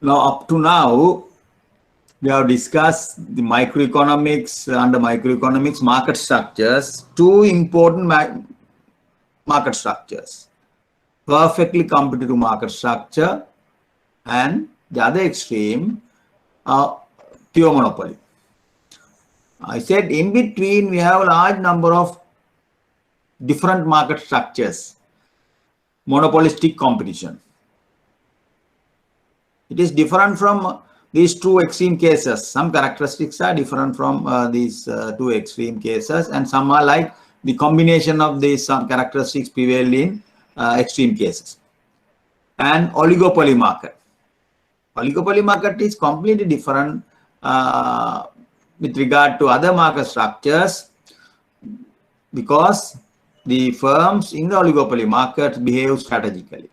Now, up to now, we have discussed the microeconomics, under microeconomics market structures, two important market structures. Perfectly competitive market structure and the other extreme, pure monopoly. I said in between we have a large number of different market structures, monopolistic competition. It is different from these two extreme cases. Some characteristics are different from these two extreme cases, and some are like the combination of these some characteristics prevail in extreme cases. And oligopoly market. Oligopoly market is completely different with regard to other market structures because the firms in the oligopoly market behave strategically.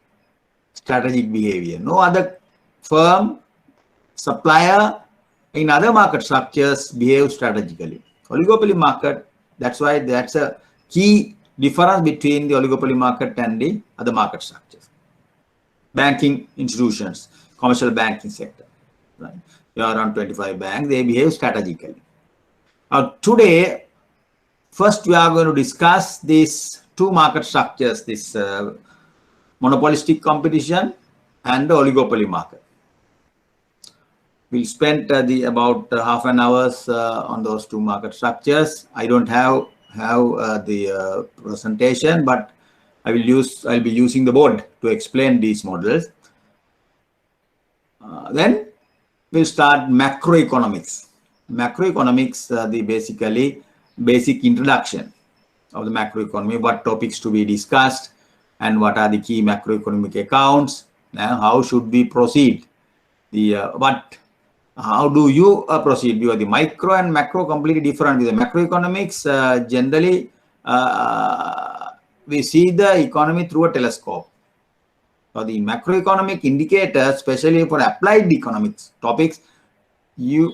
Strategic behavior. No other firm, supplier in other market structures behave strategically. Oligopoly market, that's why that's a key difference between the oligopoly market and the other market structures. Banking institutions, commercial banking sector, right? There are around 25 banks, they behave strategically. Now today, first we are going to discuss these two market structures, this monopolistic competition and the oligopoly market. We'll spend about half an hour on those two market structures. I don't have the presentation, but I'll be using the board to explain these models. Then we'll start macroeconomics. Macroeconomics, the basic introduction of the macroeconomy, what topics to be discussed, and what are the key macroeconomic accounts. How should we proceed? How do you proceed? Because the micro and macro completely different. With the macroeconomics, generally we see the economy through a telescope. For the macroeconomic indicators, especially for applied economics topics, you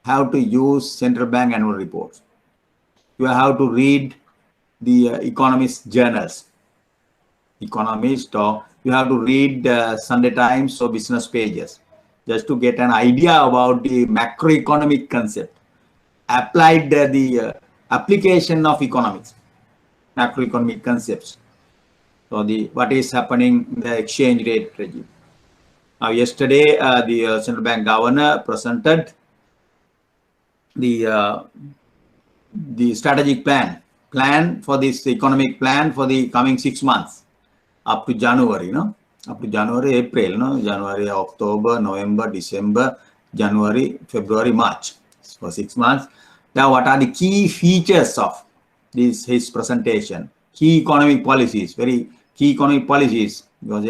have to use central bank annual reports. You have to read the economist journals. Economist, or you have to read Sunday Times or business pages just to get an idea about the macroeconomic concept. Applied the application of economics, macroeconomic concepts. So what is happening in the exchange rate regime. Now yesterday, the central bank governor presented the strategic plan for this economic plan for the coming 6 months up to January, up to January, April, January, October, November, December, January, February, March. For 6 months. Now, what are the key features of his presentation? Key economic policies, very key economic policies. Because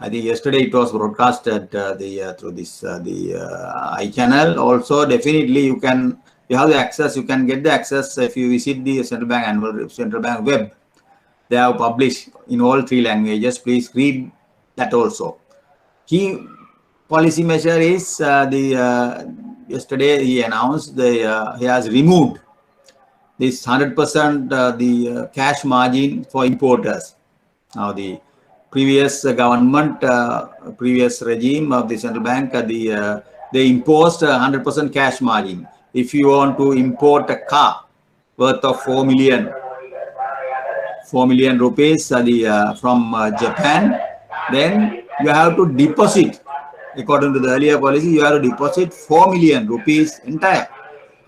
I think yesterday it was broadcasted through this iChannel. Also, definitely you have the access. You can get the access if you visit the central bank web. They have published in all 3 languages. Please read that also. Key policy measure is yesterday he announced he has removed this 100% the cash margin for importers. Now the previous government, previous regime of the central bank, they imposed 100% cash margin. If you want to import a car worth of 4 million rupees from Japan, then you have to deposit, according to the earlier policy, you have to deposit 4 million rupees entire,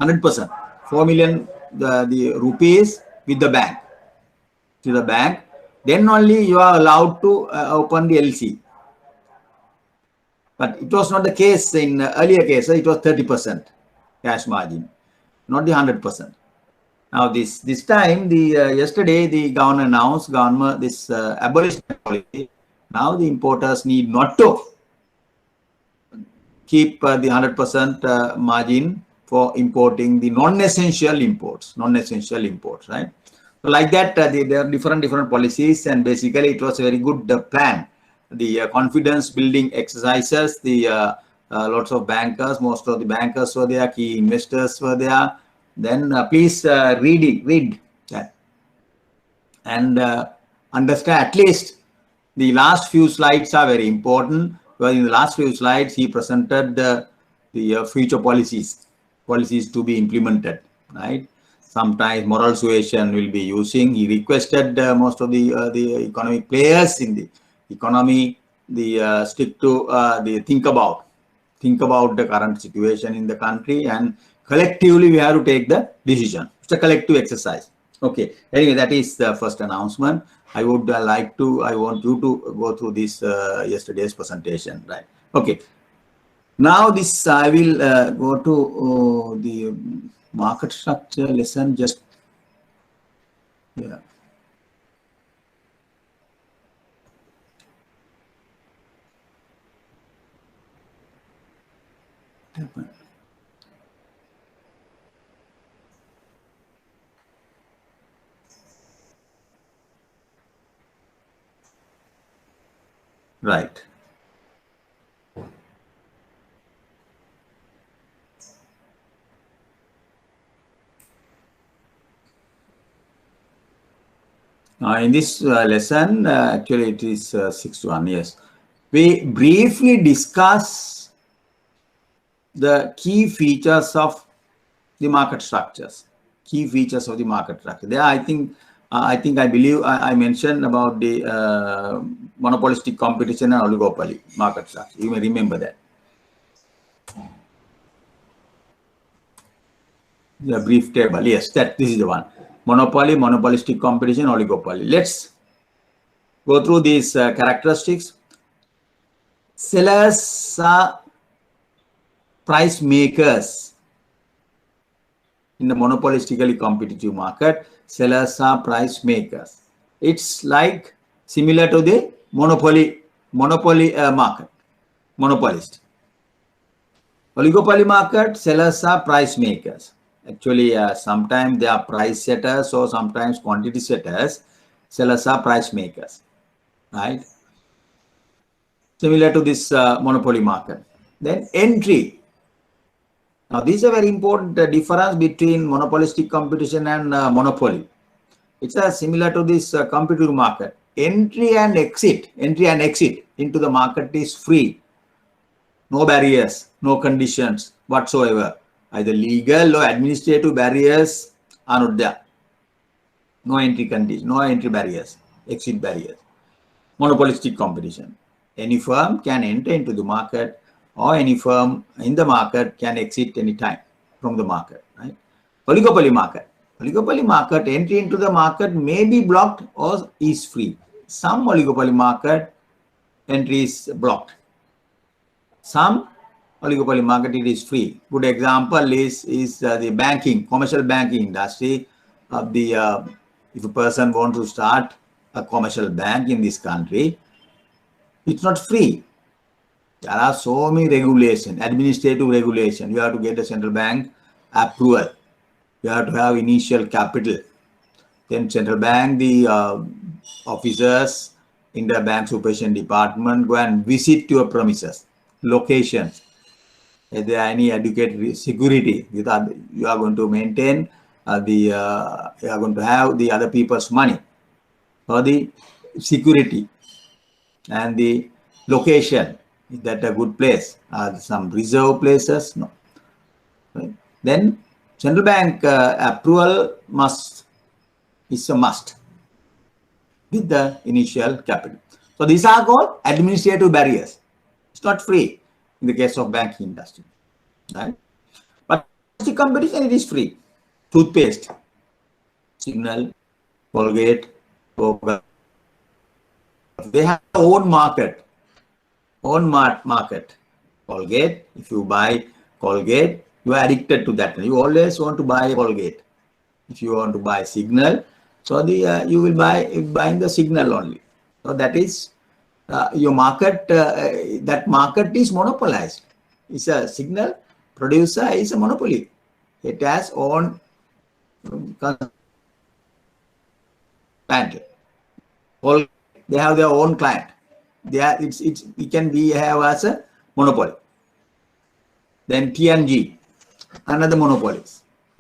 100%, 4 million the rupees with the bank, to the bank. Then only you are allowed to open the LC. But it was not the case in earlier cases. It was 30% cash margin, not the 100%. Now this time, yesterday the governor announced this abolition policy. Now the importers need not to keep the 100% margin for importing the non-essential imports, right? So like that, there are different policies, and basically it was a very good plan. The confidence building exercises, lots of bankers, most of the bankers were there, key investors were there. Then please read that and understand. At least the last few slides are very important. Because in the last few slides, he presented the future policies to be implemented, right? Sometimes moral suasion will be using. He requested most of the economic players in the economy, stick to think about the current situation in the country, and collectively we have to take the decision. It's a collective exercise. Okay. Anyway, that is the first announcement. I would I want you to go through this yesterday's presentation, right? Okay. Now this I will go to the market structure lesson. Just yeah. Right. In this lesson, actually it is 6:1, yes. We briefly discuss the key features of the market structures. Key features of the market structure. There, I believe I mentioned about the monopolistic competition and oligopoly market structure. You may remember that. The brief table. Yes, this is the one. Monopoly, monopolistic competition, oligopoly. Let's go through these characteristics. Sellers are price makers. In the monopolistically competitive market, sellers are price makers. It's like similar to the monopoly market, monopolist. Oligopoly market, sellers are price makers. Actually, sometimes they are price setters or sometimes quantity setters. Sellers are price makers, right? Similar to this monopoly market. Then entry. Now, this is a very important difference between monopolistic competition and monopoly. It's similar to this competitive market. Entry and exit into the market is free. No barriers, no conditions whatsoever. Either legal or administrative barriers are not there. No entry condition, no entry barriers, exit barriers. Monopolistic competition. Any firm can enter into the market, or any firm in the market can exit anytime from the market, right? Oligopoly market. Oligopoly market, entry into the market may be blocked or is free. Some oligopoly market entry is blocked. Some oligopoly market it is free. Good example is the banking, commercial banking industry. If a person wants to start a commercial bank in this country, it's not free. There are so many regulations, administrative regulations. You have to get the central bank approval. You have to have initial capital. Then central bank, the officers in the bank supervision department go and visit your premises, locations. If there are any adequate security, you are going to maintain you are going to have the other people's money for the security and the location. Is that a good place? Are some reserve places? No. Right. Then central bank approval is a must with the initial capital. So these are called administrative barriers. It's not free in the case of banking industry, right? But the competition, it is free. Toothpaste, Signal, Colgate, Coca, they have their own market. Colgate, if you buy Colgate, you are addicted to that. You always want to buy Colgate. If you want to buy Signal, so you will buying the Signal only. So that is your market. That market is monopolized. It's a Signal producer is a monopoly. It has own client. They have their own client. It can be have as a monopoly. Then P&G, another monopoly.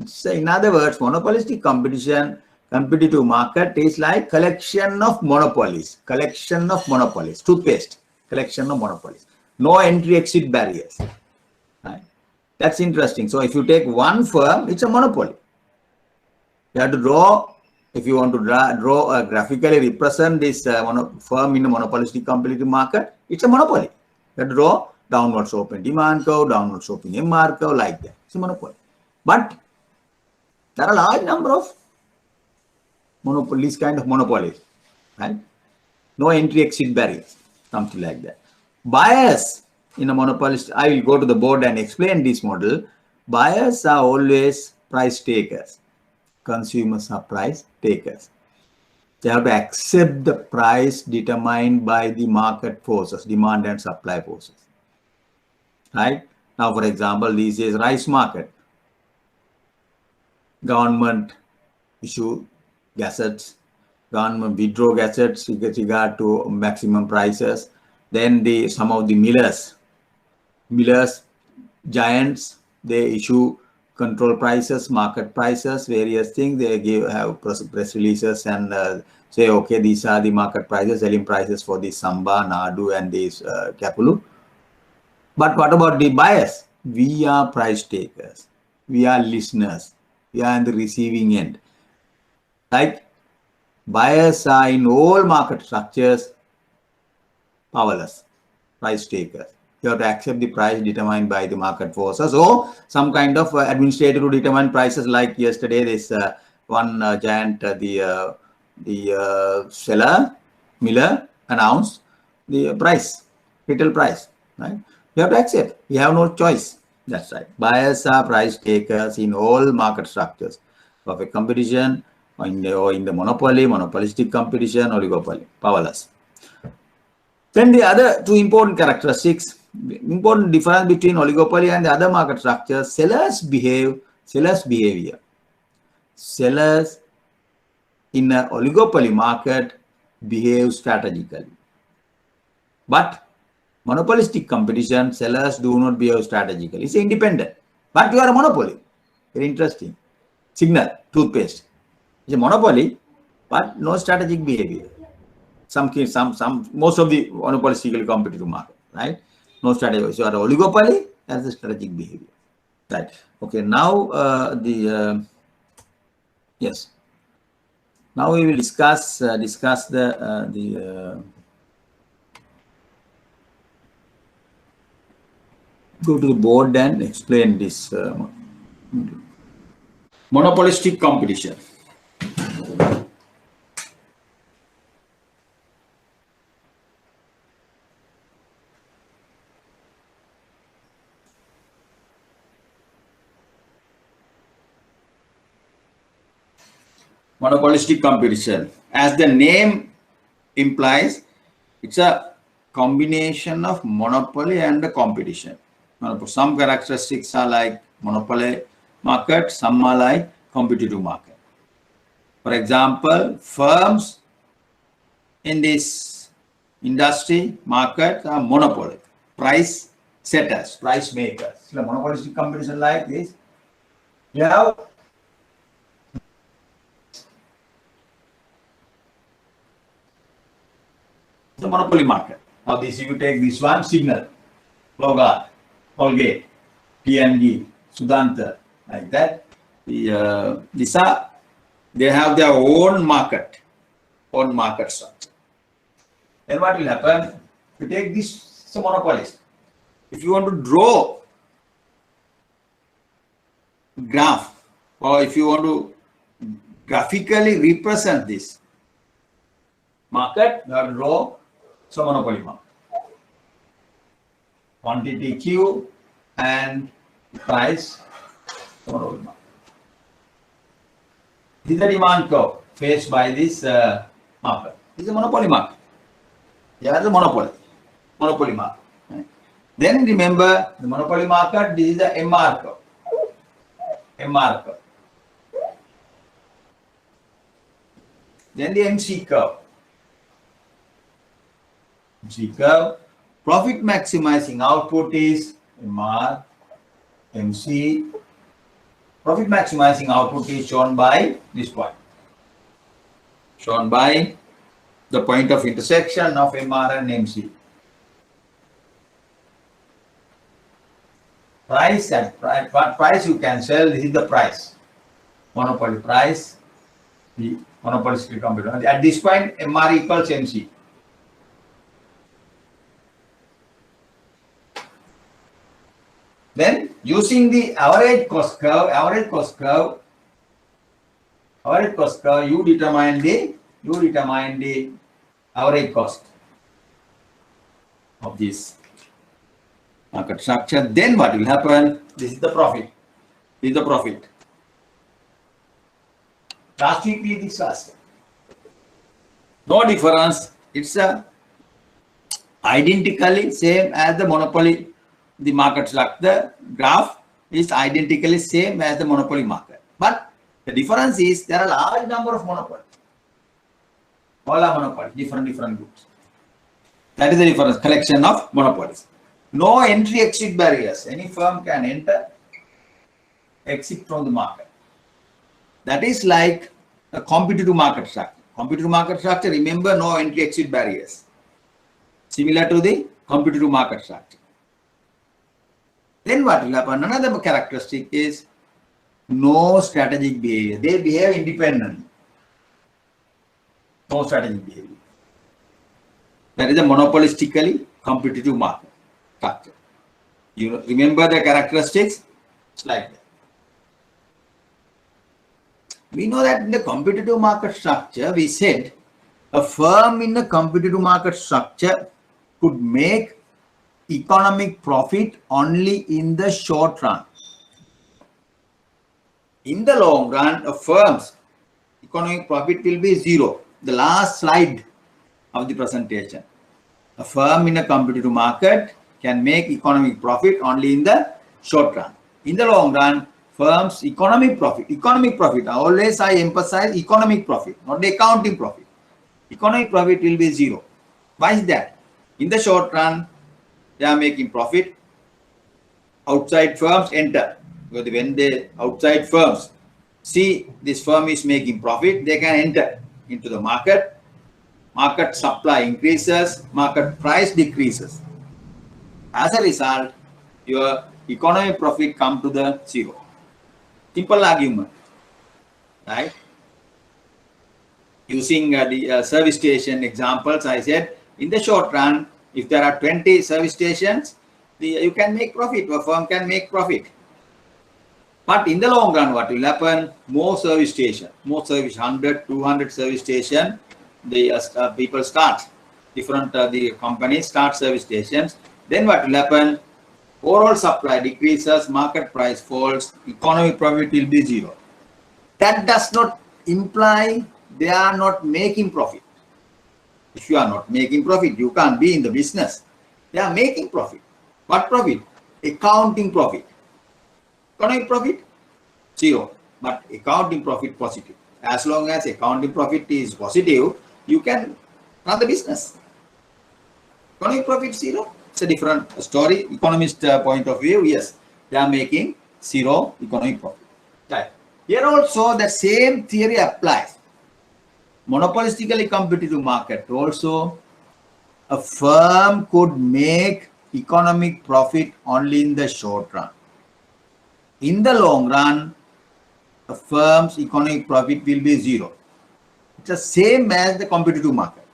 So in other words, monopolistic competition, competitive market is like collection of monopolies. Toothpaste, collection of monopolies. no entry exit barriers. Right? That's interesting. So if you take one firm, it's a monopoly. You have to draw, if you want to draw graphically represent this firm in a monopolistic competitive market, it's a monopoly. You have to draw downward sloping demand curve, downward sloping MR curve, like that. It's a monopoly. But there are a large number of monopolies, kind of monopolies, right? No entry exit barriers, something like that. Buyers in a monopolist, I will go to the board and explain this model. Buyers are always price takers. Consumers are price takers. They have to accept the price determined by the market forces, demand and supply forces. Right? Now, for example, this is rice market. Government issue gazettes, government withdraw gazettes with regard to maximum prices. Then some of the millers, giants, they issue control prices, market prices, various things. They have press releases and say, okay, these are the market prices, selling prices for the Samba, Nadu, and these Kapulu. But what about the buyers? We are price takers. We are listeners. We are in the receiving end. Like buyers are in all market structures powerless, price takers. You have to accept the price determined by the market forces or some kind of administrator to determine prices. Like yesterday, this one giant, the seller, Miller, announced the price, retail price, right? You have to accept. You have no choice. That's right. Buyers are price takers in all market structures. Perfect competition, or in the monopoly, monopolistic competition, oligopoly, powerless. Then the other two important characteristics, important difference between oligopoly and the other market structures, sellers behavior. Sellers in an oligopoly market behave strategically. But monopolistic competition, sellers do not behave strategically. It's independent. But you are a monopoly. Very interesting. Signal, toothpaste. It's a monopoly, but no strategic behavior. Most of the monopolistically competitive market, right? No strategy. So, you are an oligopoly, that's the strategic behavior. Right. Okay. Now yes. Now we will discuss the go to the board and explain this monopolistic competition. Monopolistic competition, as the name implies, it's a combination of monopoly and the competition. Some characteristics are like monopoly market, some are like competitive market. For example, firms in this industry market are monopoly, price setters, price makers. So monopolistic competition like this, you have the monopoly market. Now this, you take this one, Signal, Logar, Colgate, P&G, Sudanta, like that. These are, they have their own market structure. Then what will happen? You take this, it's a monopolist. If you want to draw graph, or if you want to graphically represent this market, you have to draw some monopoly market. Quantity Q and price monopoly market. This is the demand curve faced by this market. This is a monopoly market. Here is the monopoly market. Right? Then remember the monopoly market, this is the MR curve. Then the MC curve. Profit maximizing output is MR, MC. Profit maximizing output is shown by this point. Shown by the point of intersection of MR and MC. price and price, what price you can sell, this is the price. Monopoly price, the monopolistic competitor. At this point, MR equals MC. Then using the average cost curve, you determine the average cost of this market structure. Then what will happen? This is the profit. Last week we discussed. No difference. It's identically same as the monopoly. The market structure, the graph is identically same as the monopoly market. But the difference is there are a large number of monopolies. All are monopolies, different groups. That is the difference, collection of monopolies. No entry-exit barriers. Any firm can enter, exit from the market. That is like a competitive market structure. Competitive market structure, remember, no entry-exit barriers. Similar to the competitive market structure. Then what will happen? Another characteristic is no strategic behavior. They behave independently. No strategic behavior. That is a monopolistically competitive market structure. You remember the characteristics? It's like that. We know that in the competitive market structure, we said a firm in a competitive market structure could make economic profit only in the short run. In the long run, a firm's economic profit will be zero. The last slide of the presentation. A firm in a competitive market can make economic profit only in the short run. In the long run, firms' economic profit, always I emphasize economic profit, not the accounting profit. Economic profit will be zero. Why is that? In the short run, they are making profit. Outside firms enter. Because when the outside firms see this firm is making profit, they can enter into the market. Market supply increases, market price decreases. As a result, your economic profit come to the zero. Simple argument, right? Using the service station examples, I said, in the short run, if there are 20 service stations, you can make profit, a firm can make profit. But in the long run, what will happen? More service station, 100, 200 service station, the people start, the companies start service stations. Then what will happen? Overall supply decreases, market price falls, economic profit will be zero. That does not imply they are not making profit. If you are not making profit, you can't be in the business. They are making profit. What profit? Accounting profit. Economic profit? Zero. But accounting profit positive. As long as accounting profit is positive, you can run the business. Economic profit zero. It's a different story. Economist point of view, yes, they are making zero economic profit. Right. Here also the same theory applies. Monopolistically competitive market also, a firm could make economic profit only in the short run. In the long run, a firm's economic profit will be zero. It's the same as the competitive market.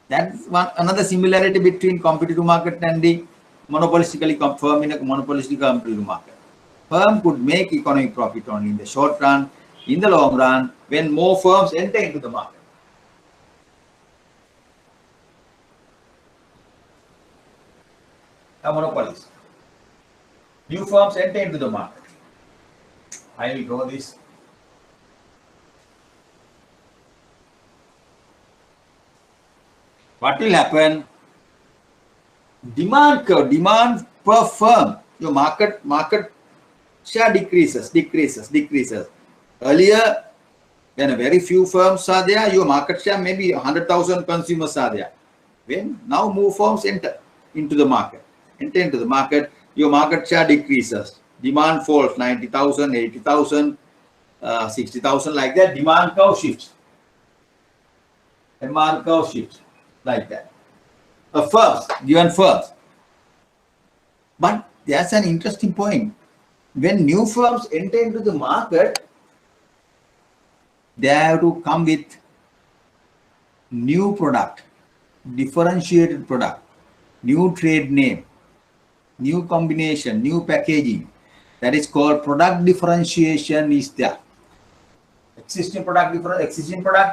That's another similarity between competitive market and the monopolistically firm in a monopolistic competitive market. Firm could make economic profit only in the short run. In the long run, when more firms enter into the market. Monopolies. New firms enter into the market. I will draw this. What will happen? Demand curve, demand per firm, your market share decreases. Earlier, when a very few firms are there, your market share maybe 100,000 consumers are there. When now more firms enter into the market, your market share decreases. Demand falls 90,000, 80,000, 60,000 like that. Demand curve shifts. Demand curve shifts like that. Given firms. But that's an interesting point. When new firms enter into the market, they have to come with new product, differentiated product, new trade name, new combination, new packaging. That is called product differentiation is there. Existing product,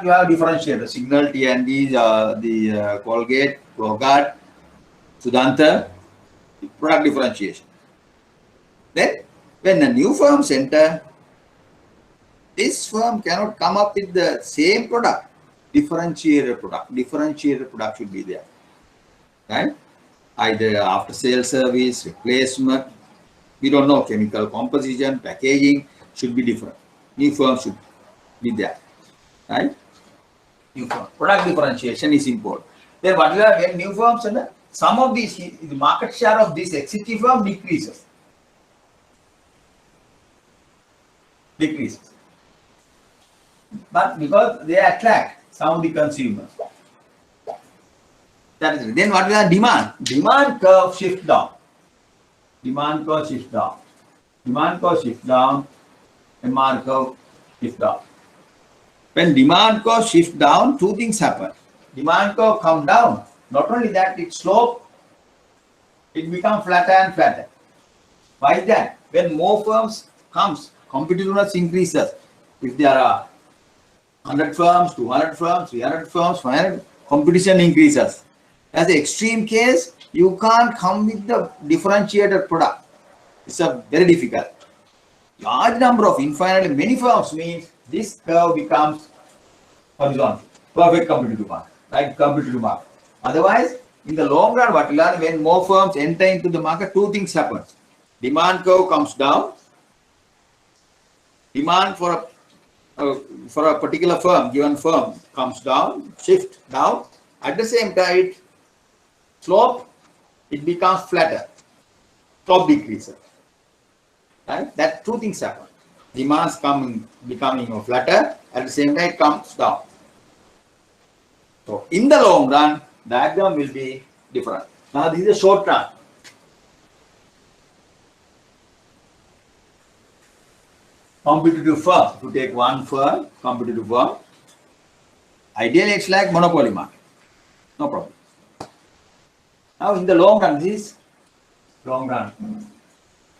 you have differentiated. Signal, T&D, the Colgate, Rogart, Sudanta, product differentiation. Then, when a new firm enter, this firm cannot come up with the same product. Differentiated product should be there, right? Either after sales service, replacement, we don't know, chemical composition, packaging should be different. New firm should be there, right? New firm. Product differentiation is important. Then what we have when new firms and some of these, the market share of this existing firm decreases. But because they attract some of the consumers. That is it. Then what we have demand? Demand curve shift down. Demand curve shift down. Demand curve shift down. MR curve shift down. When demand curve shift down, two things happen. Demand curve come down. Not only that, it slope, it becomes flatter and flatter. Why is that? When more firms comes, competitiveness increases. If there are 100 firms, 200 firms, 300 firms, 500, competition increases. As the extreme case, you can't come with the differentiated product. It's a very difficult. Large number of infinitely many firms means this curve becomes horizontal, perfect competitive market, right? Competitive market. Otherwise, in the long run, what we learn when more firms enter into the market, two things happen. Demand curve comes down. Demand for a particular firm, given firm, comes down, shift down. At the same time, slope, it becomes flatter. Slope decreases. Right? That two things happen. Demands becoming flatter. At the same time, it comes down. So in the long run, diagram will be different. Now this is a short run. Competitive firm. If you take one firm, competitive firm, ideally it's like monopoly market. No problem. Now in the long run, this long run.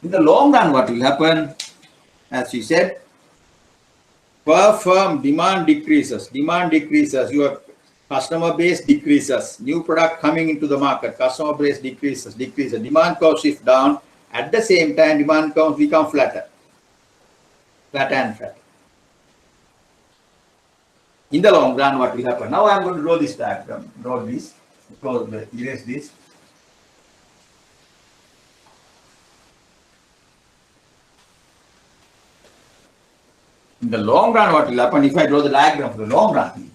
In the long run, what will happen? As we said, per firm demand decreases. Demand decreases. Your customer base decreases. New product coming into the market. Customer base decreases. Demand curve shift down. At the same time, demand curves become flatter. Flatter and flatter. In the long run, what will happen? Now I am going to draw this diagram. Draw this. Erase this. In the long run, what will happen if I draw the diagram for the long run?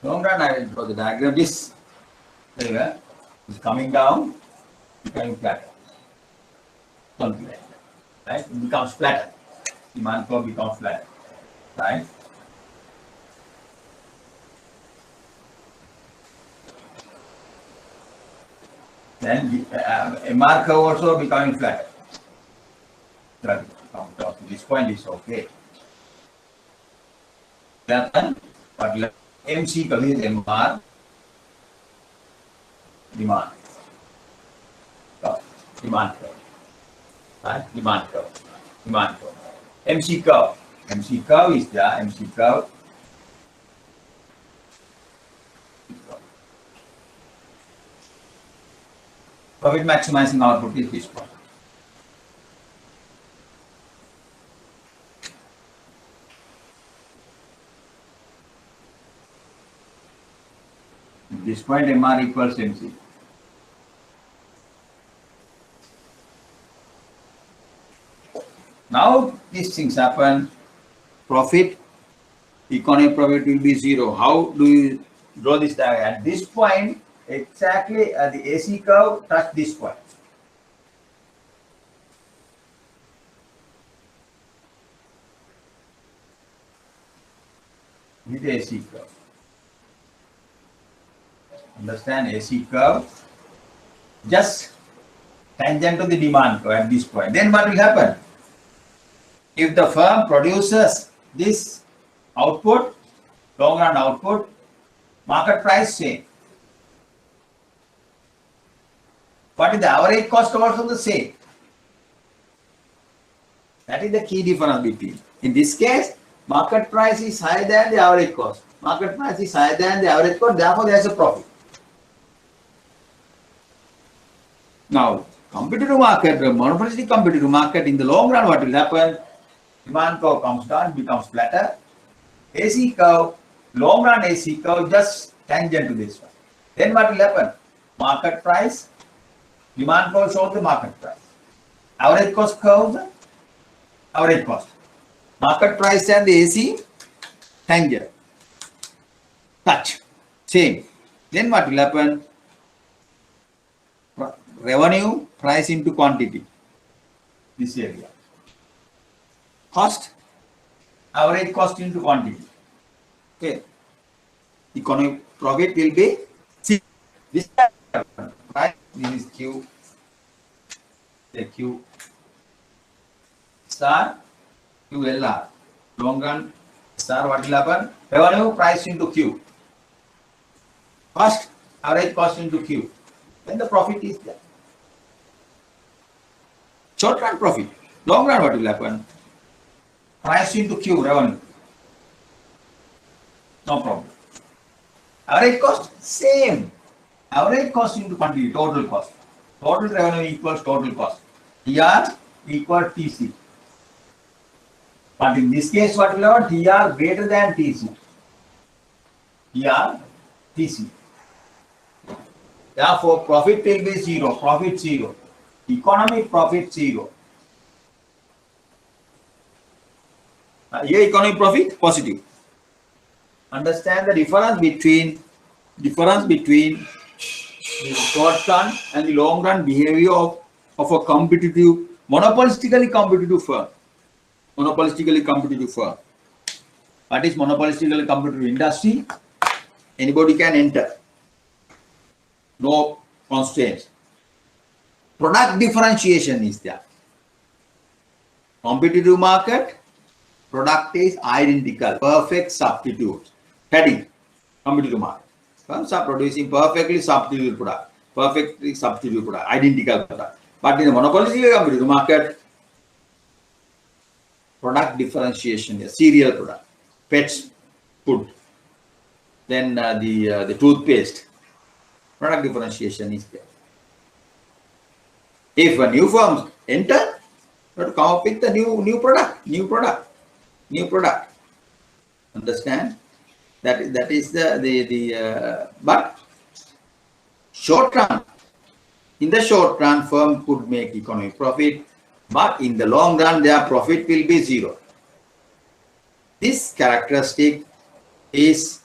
Long run, I will draw the diagram. This is coming down, becoming flatter. Something like that. Right? It becomes flatter. Demand curve becomes flatter. Right? Then MR curve also becoming flatter. This point is okay. Then what MC curve is MR demand. Demand curve. Right? Demand curve. MC curve. MC curve is the MC curve. Profit maximizing output is this one. This point MR equals MC. Now these things happen. Profit, economic profit will be zero. How do you draw this diagram? At this point, exactly the AC curve touch this point. With AC curve. Understand AC curve? Just tangent to the demand curve at this point. Then what will happen? If the firm produces this output, long run output, market price same. What is the average cost also the same? That is the key difference between. In this case, market price is higher than the average cost. Market price is higher than the average cost, therefore there is a profit. Now, competitive market, monopolistic competitive market, in the long run, what will happen? Demand curve comes down, becomes flatter. AC curve, long run AC curve, just tangent to this one. Then what will happen? Market price, demand curve shows the market price. Average cost curve, the average cost. Market price and the AC, tangent. Touch. Same. Then what will happen? Revenue, price into quantity. This area. Cost, average cost into quantity. Okay. Economic profit will be C. This right? This is Q. The Q star QLR. Long run star, what will happen? Revenue, price into Q. Cost, average cost into Q. Then the profit is there. Short run profit. Long run, what will happen? Price into Q, revenue. No problem. Average cost, same. Average cost into quantity, total cost. Total revenue equals total cost. TR equal TC. But in this case, what will happen? TR greater than TC. TR, TC. Therefore, profit will be zero. Profit zero. Economic profit zero. Here economic profit positive. Understand the difference between the short run and the long run behavior of a competitive, monopolistically competitive firm. Monopolistically competitive firm. What is monopolistically competitive industry? Anybody can enter. No constraints. Product differentiation is there. Competitive market, product is identical, perfect substitute. Heading, competitive market. Firms are producing perfectly substitute product, identical product. But in the monopolistic competitive market, product differentiation is serial product, pets, food, then the toothpaste. Product differentiation is there. If a new firm enter, you have to come up with a new product. Understand? That is the but short run. In the short run, firm could make economic profit, but in the long run, their profit will be zero. This characteristic is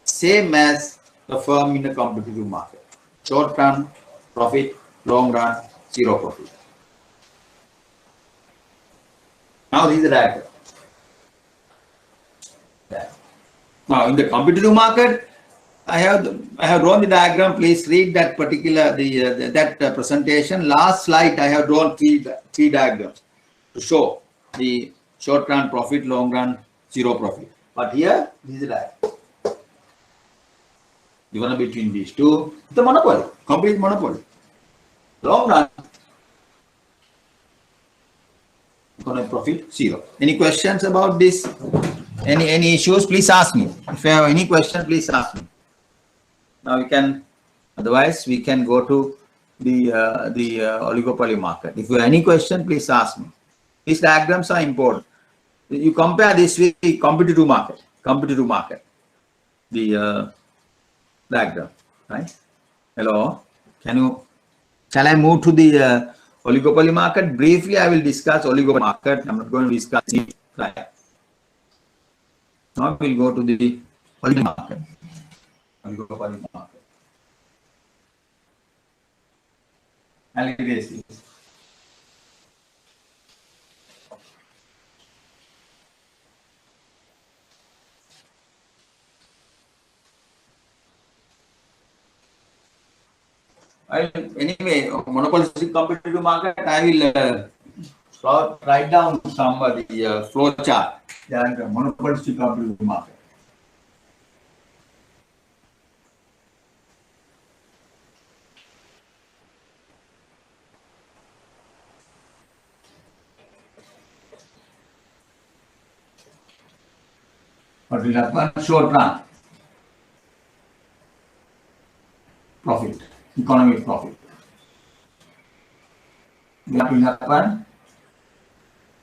same as the firm in a competitive market. Short run, profit, long run, zero profit. Now this is the diagram. Now in the competitive market, I have drawn the diagram. Please read that particular presentation. Last slide I have drawn three diagrams to show the short run profit, long run zero profit. But here this is the diagram. Given between these two, the monopoly, complete monopoly. Long run, economic profit zero. Any questions about this? Any issues? Please ask me. If you have any question, please ask me. Now we can. Otherwise, we can go to the oligopoly market. If you have any question, please ask me. These diagrams are important. You compare this with the competitive market. The diagram, right? Hello. Shall I move to the Oligopoly market, briefly I will discuss oligopoly market. I'm not going to discuss it. Right. Now we'll go to the oligopoly market. Oligopoly market. Alligator. Anyway, monopolistic competitive market, I will write down some the flow chart. Monopolistic competitive market. What will happen? Short run. Profit. Economic profit. What will happen?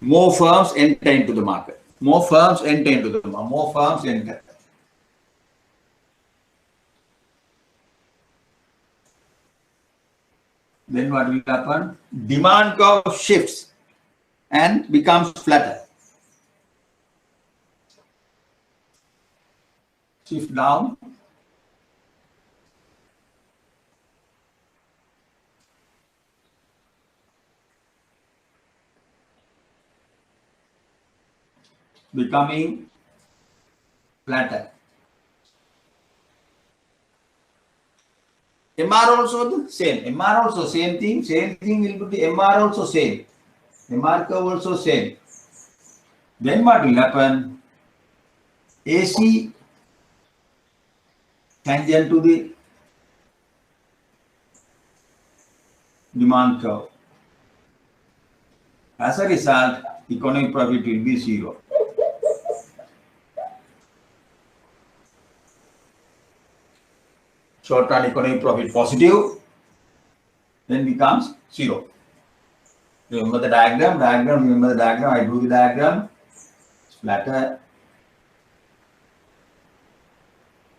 More firms enter into the market. More firms enter into the market. More firms enter. Then what will happen? Demand curve shifts and becomes flatter. Shift down. Becoming flatter. MR also the same. MR also same thing. Same thing will be the MR also same. MR curve also same. Then what will happen? AC tangent to the demand curve. As a result, economic profit will be zero. Short-run economic profit positive, then becomes zero. Remember the diagram? Remember the diagram? I drew the diagram. It's flatter.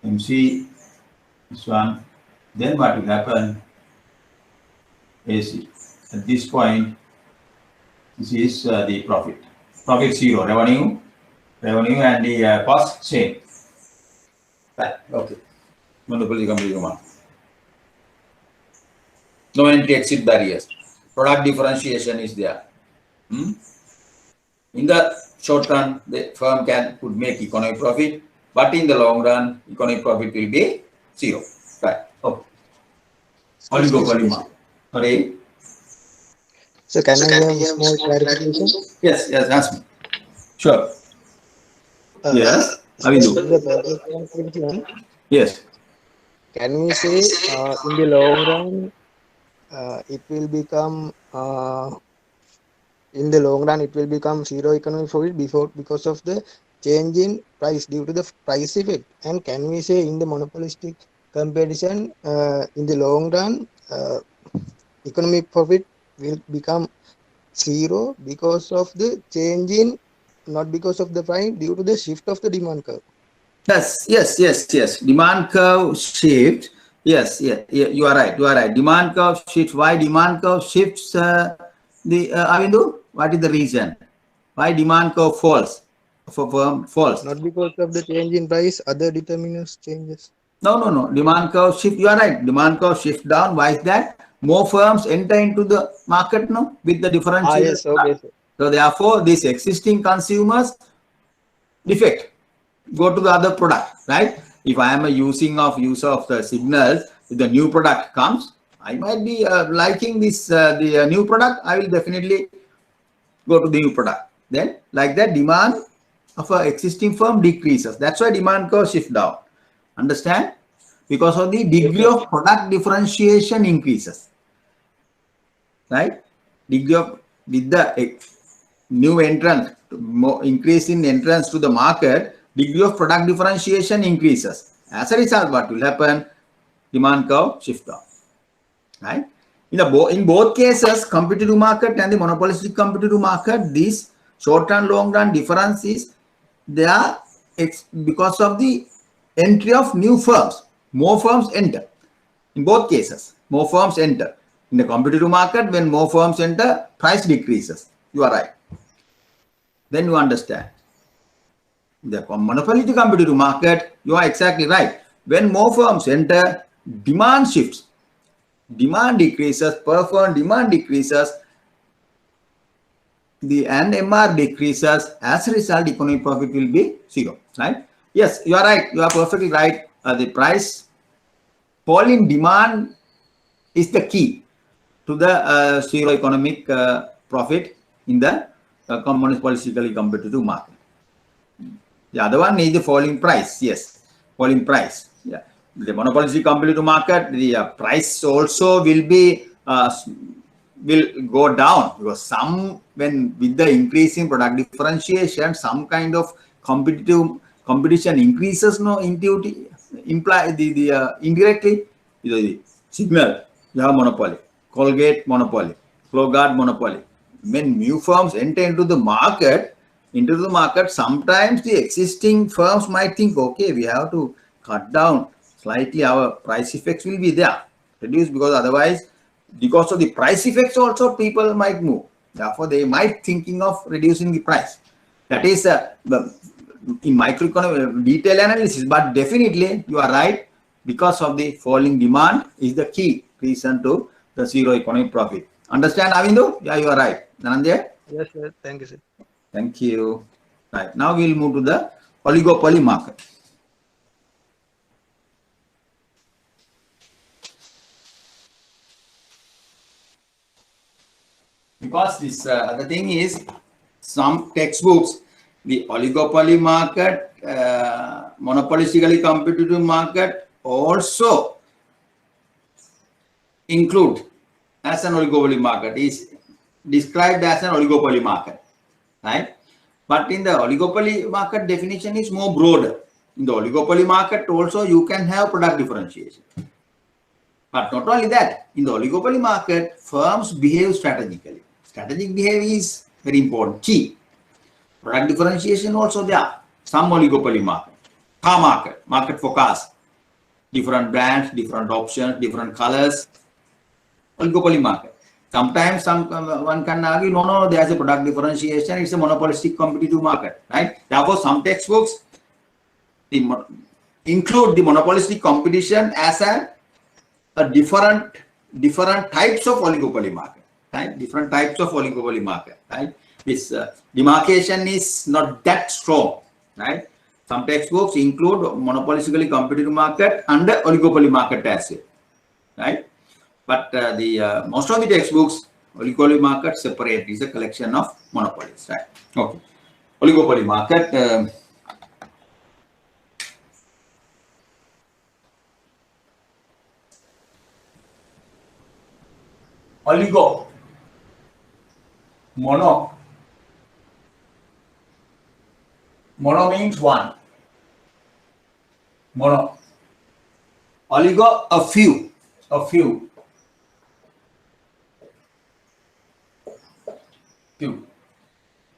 MC, this one. Then what will happen? AC. At this point, this is the profit. Profit zero. Revenue and the cost same. Right. Okay. Monopoly competitive market. No entry exit barriers. Product differentiation is there. In the short run, the firm could make economic profit, but in the long run, economic profit will be zero. Right. Okay. Oligopoly market. Sorry. So can I have a small clarification? Yes, ask me. Sure. Yes. Yes. Can we say in the long run it will become zero economic profit because of the change in price due to the price effect? And can we say in the monopolistic competition in the long run economic profit will become zero because of the change in, not because of the price, due to the shift of the demand curve? Yes. Demand curve shift. Yes, you are right. Demand curve shifts. Why demand curve shifts? Avindu, what is the reason? Why demand curve falls? For firm falls. Not because of the change in price, other determinants changes. No. Demand curve shift. You are right. Demand curve shift down. Why is that? More firms enter into the market now with the differential. Yes, okay. So therefore, these existing consumers defect. Go to the other product, right? If I am a user of the signals, if the new product comes, I might be liking this the new product. I will definitely go to the new product. Then, like that, demand of an existing firm decreases. That's why demand curve shift down. Understand? Because of the degree of product differentiation increases, right? Degree of with the new entrant, increase in entrance to the market, degree of product differentiation increases. As a result, what will happen? Demand curve shift down, right? In both cases, competitive market and the monopolistic competitive market, these short and long run differences, they are because of the entry of new firms. More firms enter. In both cases, more firms enter. In the competitive market, when more firms enter, price decreases. You are right. Then you understand. The monopoly competitive market, you are exactly right. When more firms enter, demand shifts. Demand decreases, per firm demand decreases, and MR decreases. As a result, economic profit will be zero. Right? Yes, you are right. You are perfectly right. The price fall in demand is the key to the zero economic profit in the monopolistically competitive market. The other one is the falling price. Yes, falling price. Yeah, the monopolistic competitive market, the price also will be will go down, because some, when with the increase in product differentiation, some kind of competition increases. No, intuitive imply the indirectly the signal. You have monopoly, Colgate monopoly, Flowguard monopoly. When new firms enter into the market, sometimes the existing firms might think, okay, we have to cut down slightly, our price effects will be there, reduce, because otherwise, because of the price effects also, people might move. Therefore, they might thinking of reducing the price. That is in microeconomic detail analysis, but definitely you are right, because of the falling demand is the key reason to the zero economic profit. Understand, Avindu? Yeah, you are right. Dhananjay? Yes, sir. Thank you, sir. Thank you. Right. Now we'll move to the oligopoly market. Because this the thing is, some textbooks, the oligopoly market, monopolistically competitive market also include as an oligopoly market, is described as an oligopoly market, right? But in the oligopoly market, definition is more broader. In the oligopoly market also, you can have product differentiation. But not only that, in the oligopoly market, firms behave strategically. Strategic behavior is very important, key. Product differentiation also there. Some oligopoly market, car market, market for cars, different brands, different options, different colors, oligopoly market. Sometimes one can argue, no, there's a product differentiation, it's a monopolistic competitive market, right? Therefore, some textbooks include the monopolistic competition as a different types of oligopoly market, right? Different types of oligopoly market, right? This demarcation is not that strong, right? Some textbooks include monopolistically competitive market and the oligopoly market as well, right? But most of the textbooks, oligopoly market separate, is a collection of monopolies, right? Okay. Oligopoly market. Oligo, mono means one. Mono. Oligo, a few.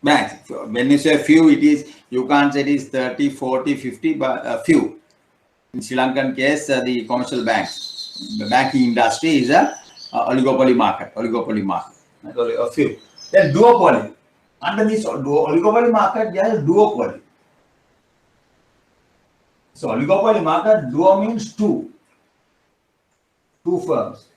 Max. When you say few, it is, you can't say it is 30, 40, 50, but a few. In Sri Lankan case, the commercial banks, the banking industry is a oligopoly market. A few. Then duopoly. Under this oligopoly market, there is duopoly. So oligopoly market, duo means two firms.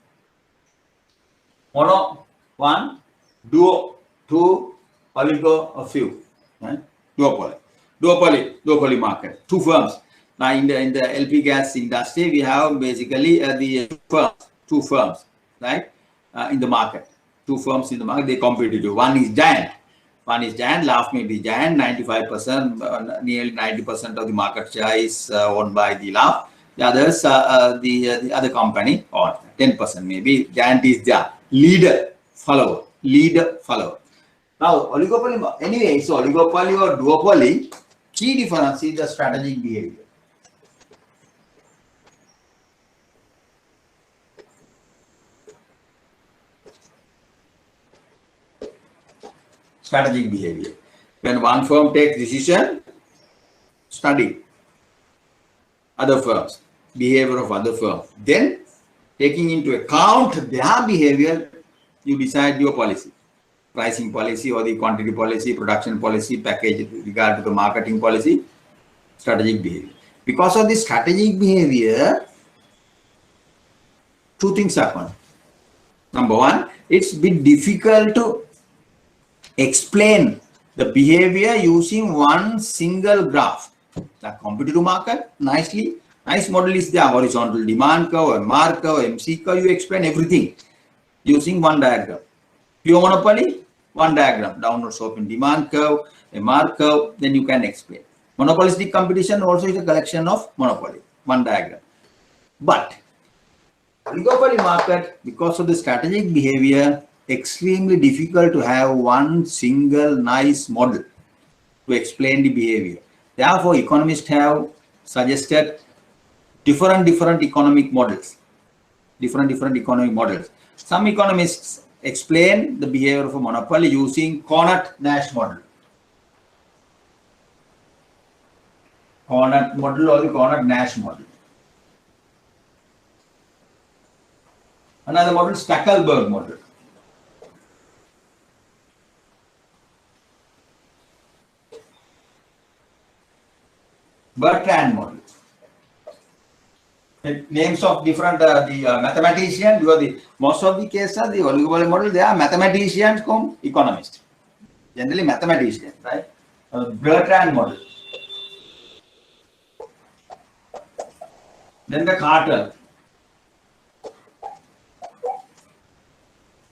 Mono, one. Duo, two. Oligo, a few. Right? Duopoly market, two firms. Now in the LP gas industry, we have basically the two firms, right? In the market, two firms in the market, they compete. One is Giant, last maybe Giant, 95%, nearly 90% of the market share is owned by the LAF. The others, the other company, or 10% maybe. Giant is the leader follower. Now, oligopoly, anyway, so oligopoly or duopoly, key difference is the strategic behavior. Strategic behavior. When one firm takes decision, study other firms, behavior of other firms, then taking into account their behavior, you decide your policy, pricing policy or the quantity policy, production policy, package regard to the marketing policy, strategic behavior. Because of this strategic behavior, two things happen. Number one, it's a bit difficult to explain the behavior using one single graph. The competitive market, nice model is there, horizontal demand curve, MR curve, MC curve, you explain everything using one diagram. Pure monopoly, one diagram, downward sloping demand curve, MR curve, then you can explain. Monopolistic competition also is a collection of monopoly, one diagram. But oligopoly market, because of the strategic behavior, extremely difficult to have one single nice model to explain the behavior. Therefore, economists have suggested different economic models. Different economic models. Some economists explain the behavior of a monopoly using Conant-Nash model. Conant model or the Conant-Nash model. Another model, Stackelberg model. Bertrand model. Names of different mathematicians, because most of the cases, the oligopoly model, they are mathematicians come economists. Generally mathematicians, right? Bertrand model. Then the Carter.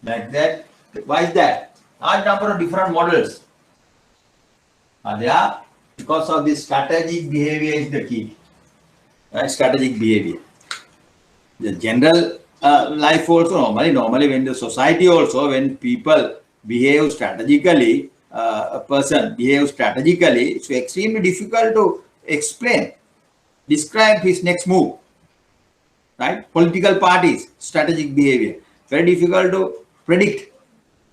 Like that. Why is that? Large number of different models are there because of this strategic behavior is the key. Right? Strategic behavior. The general life also normally when the society also, when people behave strategically, a person behaves strategically, it's extremely difficult to explain, describe his next move. Right? Political parties, strategic behavior. Very difficult to predict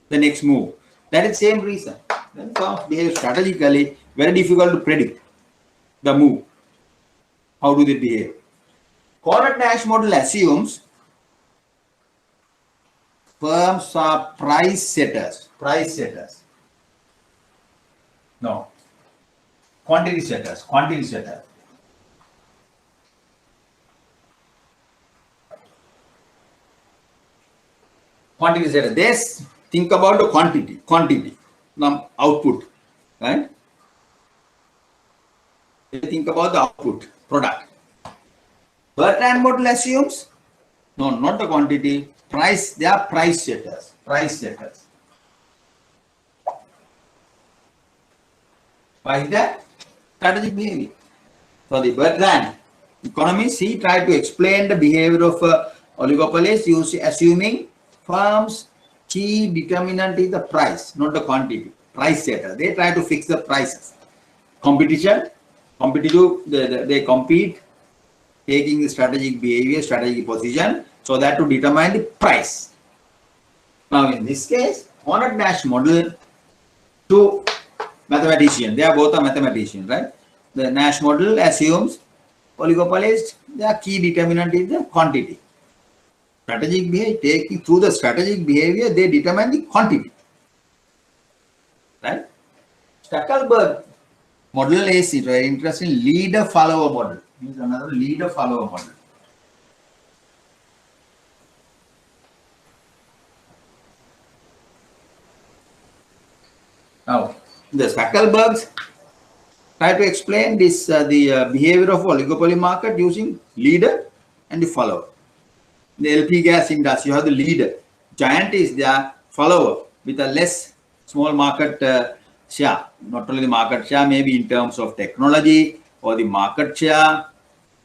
the next move. That is the same reason. When firms behave strategically, very difficult to predict the move. How do they behave? Conant-Nash model assumes firms are price setters. Price setters. No. Quantity setters. Quantity setters. Quantity setter. They think about the quantity, output, right? They think about the output, product. Bertrand model assumes, no, not the quantity, price, they are price setters, price setters. Why is that? Strategic behavior. So the Bertrand economist, he tried to explain the behavior of oligopolies assuming firms' key determinant is the price, not the quantity. Price setter. They try to fix the prices. Competitive, they compete, taking the strategic behavior, strategic position, so that to determine the price. Now, in this case, Conant-Nash model, two mathematicians, they are both a mathematician, right? The Nash model assumes oligopolists, their key determinant is the quantity. Strategic behavior, taking through the strategic behavior, they determine the quantity. Right? Stackelberg model is very interesting. Leader-follower model. This is another leader-follower model. Now, the Stackelbergs try to explain this the behavior of oligopoly market using leader and the follower. The LP gas industry, you have the leader. Giant is their follower with a less small market share. Not only the market share, maybe in terms of technology or the market share,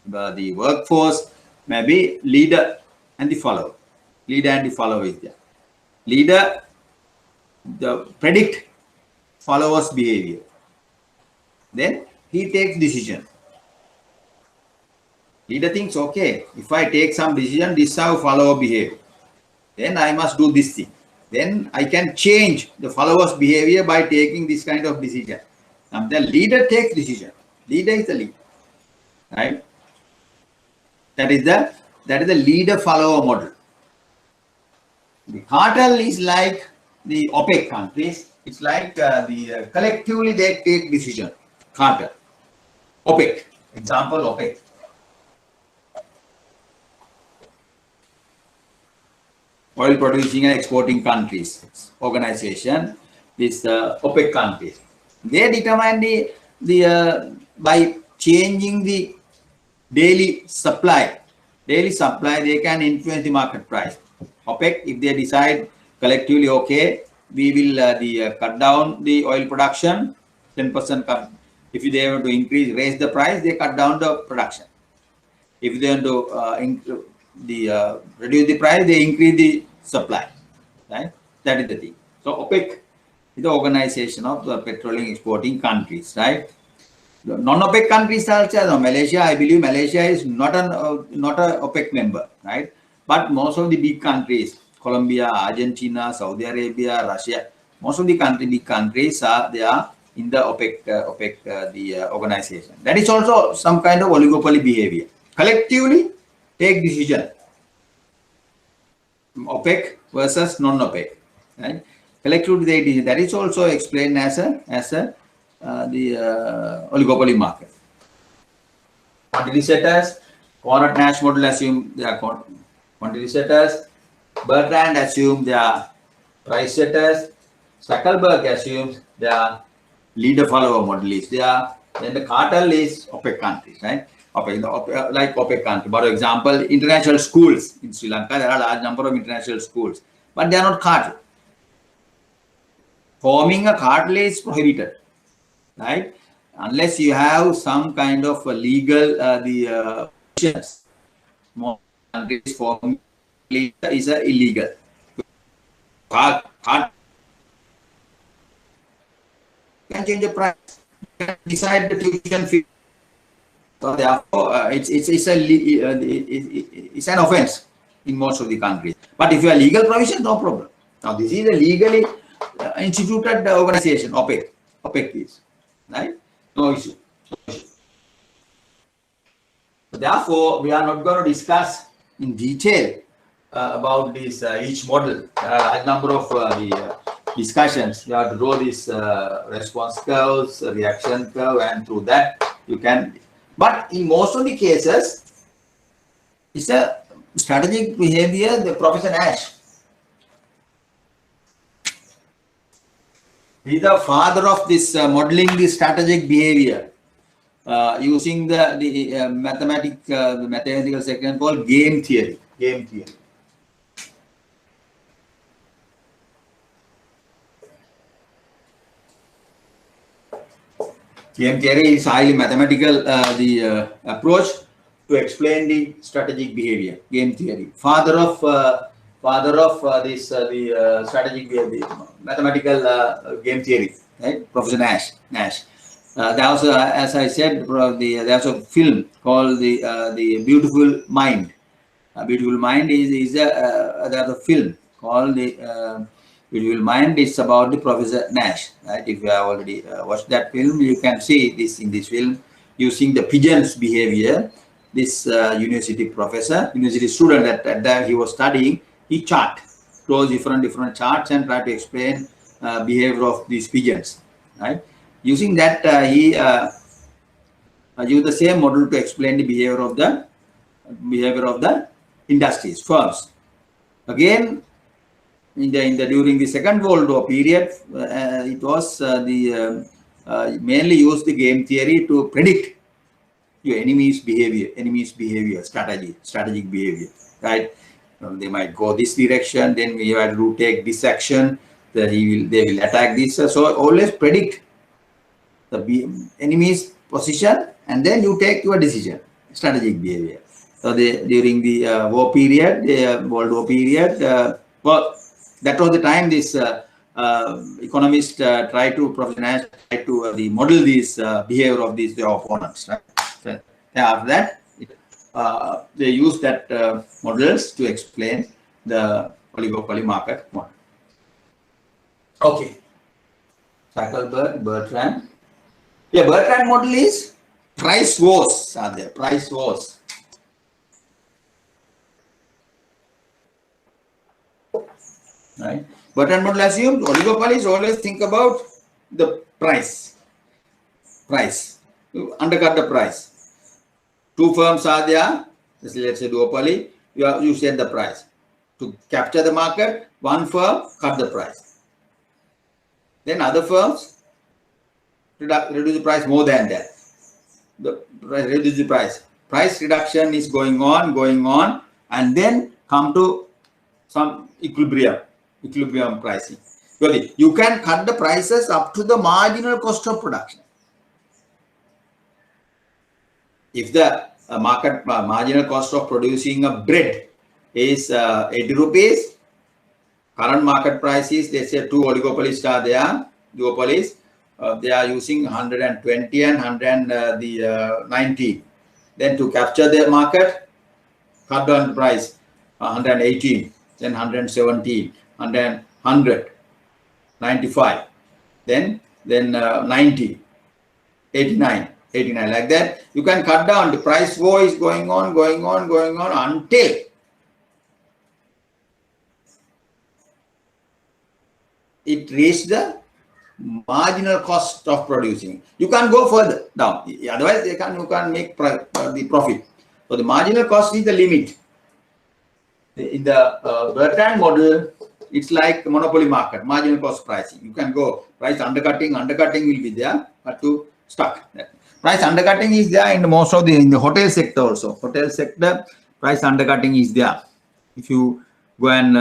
the workforce, maybe leader and the follower. Leader and the follower is there. Leader, predict followers' behavior. Then he takes decision. Leader thinks, okay, if I take some decision, this is how follower behave. Then I must do this thing. Then I can change the followers' behavior by taking this kind of decision. Now the leader takes decision. Leader is the leader. Right? That is the That is the leader-follower model. The cartel is like the OPEC countries. It's like collectively they take decision. Cartel. OPEC. Example, OPEC. Oil producing and exporting countries organization. This OPEC countries. They determine by changing the daily supply. They can influence the market price. OPEC, if they decide collectively, okay, we will cut down the oil production, 10% cut. If they want to raise the price, they cut down the production. If they want to reduce the price, they increase the supply. Right? That is the thing. So OPEC is the organization of the petroleum exporting countries, right? Non-OPEC countries also, Malaysia, I believe Malaysia is not an OPEC member, right? But most of the big countries, Colombia, Argentina, Saudi Arabia, Russia, most of the big countries they are in the OPEC organization. That is also some kind of oligopoly behavior. Collectively take decision. OPEC versus non-OPEC, right? Collectively take decision. That is also explained as the oligopoly market. Quantity setters, Conrad Nash model assume they are quantity setters. Bertrand assumes they are price setters. Zuckerberg assumes they are leader-follower model. Then the cartel is OPEC countries, right? Like OPEC country. For example, international schools in Sri Lanka, there are a large number of international schools, but they are not cartel. Forming a cartel is prohibited. Right, unless you have some kind of a legal more countries forming is illegal. Can change the price, can decide the tuition fee. So therefore, it's an offense in most of the countries. But if you have legal provision, no problem. Now this is a legally instituted organization. OPEC is. Right? No issue. Therefore, we are not going to discuss in detail about this each model. There are a number of discussions. You have to draw this response curves, reaction curve, and through that you can. But in most of the cases, it's a strategic behavior. The Professor Nash, he is the father of this modeling the strategic behavior using the mathematical section called game theory. Game theory. Game theory is highly mathematical approach to explain the strategic behavior. Game theory. Father of this strategic behavior, mathematical game theory, right? Professor Nash. There was, as I said, there's a film called the Beautiful Mind. Beautiful Mind is there's a film called the Beautiful Mind. It's about the Professor Nash. Right? If you have already watched that film, you can see this in this film using the pigeon's behavior. This university student that he was studying, he close different charts and try to explain behavior of these pigeons. Right? Using that, he used the same model to explain the behavior of the industries, firms. Again, during the Second World War period, it was mainly used the game theory to predict your enemy's behavior, strategic behavior, right? They might go this direction, then we have to take this action, they will attack this. So always predict the enemy's position, and then you take your decision, strategic behavior. So during the war period, the World War period, well, that was the time this economists Professor Nash tried to model this behavior of these opponents. Right? So after that, they used that models to explain the oligopoly market model. Okay. Zuckerberg, Bertrand. Yeah, Bertrand model is price wars are there. Price wars. Right? Bertrand model assumes oligopolies always think about the price. You undercut the price. Two firms are there, let's say duopoly, you set the price. To capture the market, one firm cut the price. Then other firms reduce the price more than that. Reduce the price. Price reduction is going on, and then come to some equilibrium pricing. You can cut the prices up to the marginal cost of production. If the marginal cost of producing a bread is 80 rupees, current market price is, let's say, two oligopolists are there, duopolies, they are using 120 and 190. Then to capture their market, cut down the price 118, then 117, and then 100, 95, then 90, 89, like that. You can cut down. The price war is going on until it reaches the marginal cost of producing. You can't go further down. Otherwise, you can't make the profit. So the marginal cost is the limit. In the Bertrand model, it's like monopoly market, marginal cost pricing. You can go price undercutting will be there, but to stuck. Price undercutting is there in most of in the hotel sector also. Hotel sector, price undercutting is there. If you go and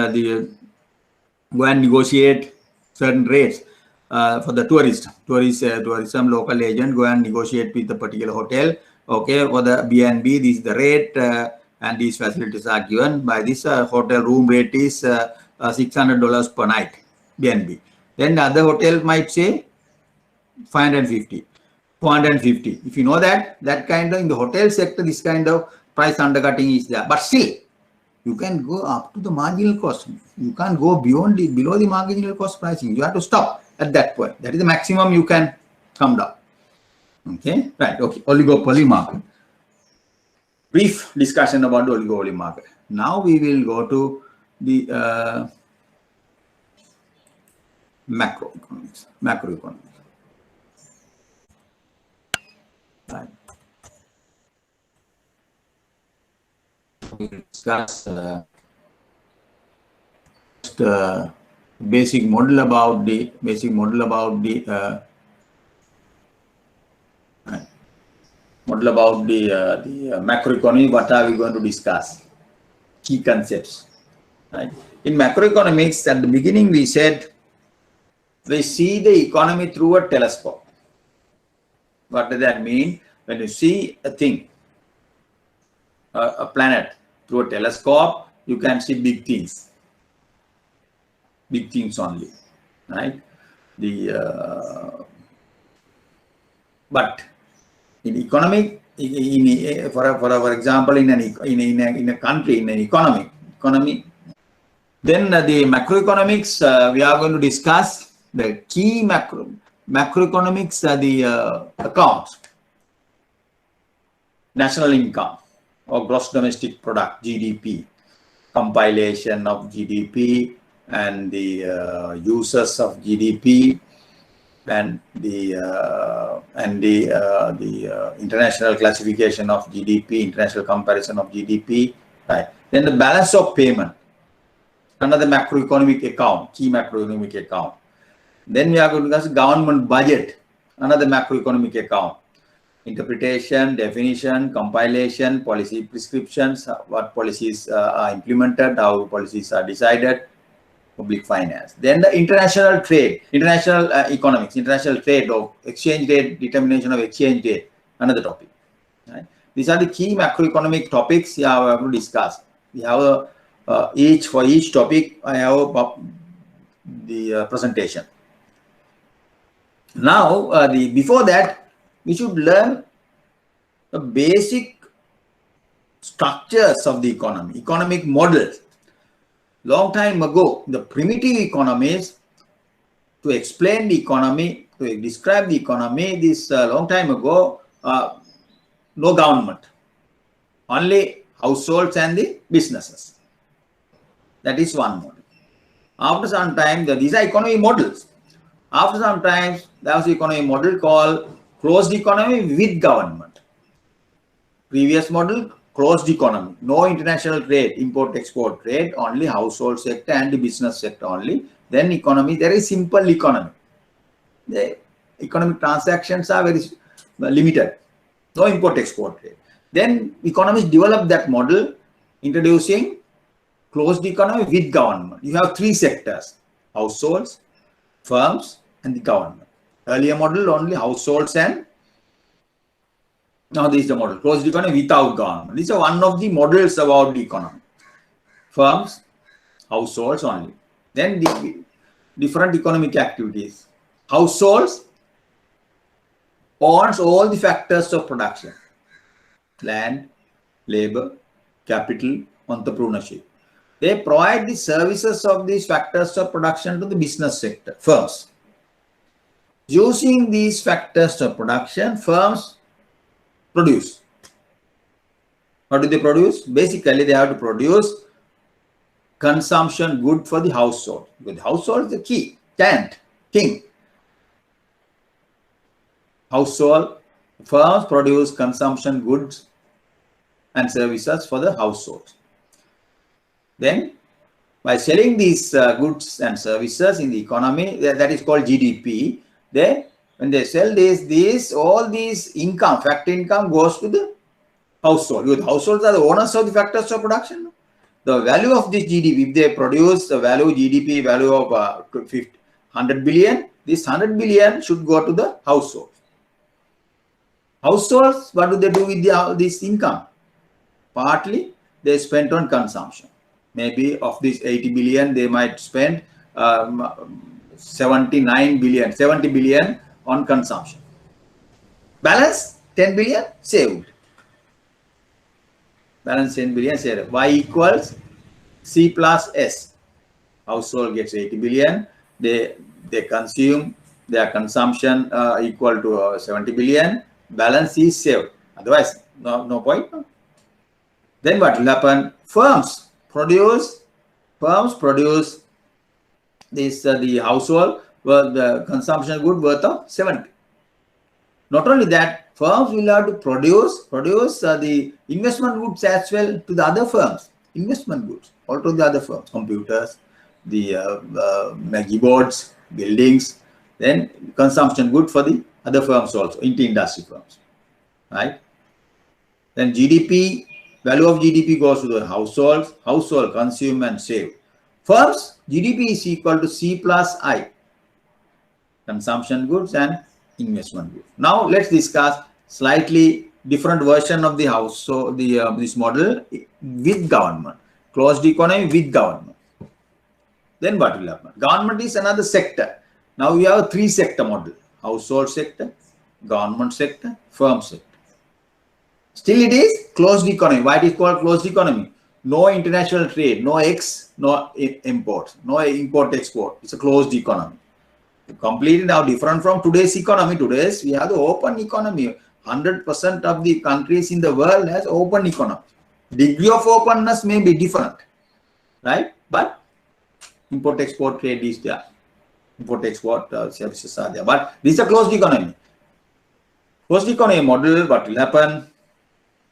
negotiate certain rates for the tourism local agent, go and negotiate with the particular hotel. Okay, for the B&B, this is the rate, and these facilities are given by this hotel room rate is $600 per night, B&B. Then the other hotel might say 550, 450. If you know that kind of in the hotel sector, this kind of price undercutting is there. But still, you can go up to the marginal cost. You can't go below the marginal cost pricing. You have to stop at that point. That is the maximum you can come down. Okay, right. Okay, oligopoly market. Brief discussion about the oligopoly market. Now we will go to the macroeconomics. Right. We will discuss basic model about the macroeconomy. What are we going to discuss? Key concepts. Right. In macroeconomics, at the beginning we said we see the economy through a telescope. What does that mean? When you see a thing, a planet through a telescope, you can see big things only, right? But in economic, for example, in a country, in an economy, then the macroeconomics we are going to discuss the key macroeconomics, the accounts, national income or gross domestic product, GDP, compilation of GDP, and the uses of GDP, and the international classification of GDP, international comparison of GDP, right? Then the balance of payment, another macroeconomic account, key macroeconomic account. Then we are going to discuss government budget, another macroeconomic account. Interpretation, definition, compilation, policy prescriptions, what policies are implemented, how policies are decided, public finance. Then the international trade, international economics, international trade of exchange rate, determination of exchange rate, another topic. Right? These are the key macroeconomic topics we have to discuss. We have for each topic I have the presentation. Now, before that, we should learn the basic structures of the economy, economic models. Long time ago, the primitive economies, to explain the economy, to describe the economy, this long time ago, no government, only households and the businesses. That is one model. After some time, these are economy models. After some time, there was an economy model called closed economy with government. Previous model, closed economy, no international trade, import-export trade, only household sector and the business sector only. Then economy, there is simple economy. The economic transactions are very limited, no import-export trade. Then economists developed that model, introducing closed economy with government. You have three sectors: households, firms, and the government. Earlier model only households, and now this is the model closed economy without government. These are one of the models about the economy. Firms, households only. Then the different economic activities. Households owns all the factors of production: land, labor, capital, entrepreneurship. They provide the services of these factors of production to the business sector, firms. Using these factors of production, firms produce. What do they produce? Basically, they have to produce consumption good for the household. With household is the key, king. Household firms produce consumption goods and services for the household. Then, by selling these goods and services in the economy, that is called GDP. Then, when they sell all these income, factor income goes to the household. Because households are the owners of the factors of production. The value of this GDP, if they produce the value GDP value of 100 billion, this 100 billion should go to the household. Households, what do they do with this income? Partly, they spend on consumption. Maybe of this 80 billion, they might spend 70 billion on consumption. Balance 10 billion saved. Balance 10 billion saved. Y equals C plus S. Household gets 80 billion. They consume, their consumption equal to 70 billion. Balance is saved. Otherwise, no point. No. Then what will happen? Firms produce this the household worth the consumption good worth of 70. Not only that, firms will have to produce the investment goods as well to the other firms. Investment goods all to the other firms, computers, the keyboards, buildings. Then consumption good for the other firms also, into industry firms, right? Then GDP, value of GDP goes to the households. Household consume and save. Firms, GDP is equal to C plus I. Consumption goods and investment goods. Now let's discuss slightly different version of the house. So this model with government, closed economy with government. Then what will happen? Government is another sector. Now we have a three sector model: household sector, government sector, firm sector. Still it is closed economy. Why it is called closed economy? No international trade, no imports, no import-export. It's a closed economy. Completely now different from today's economy. Today's we have the open economy. 100% of the countries in the world has open economy. Degree of openness may be different, right? But import-export trade is there. Import-export services are there. But this is a closed economy. Closed economy model, what will happen?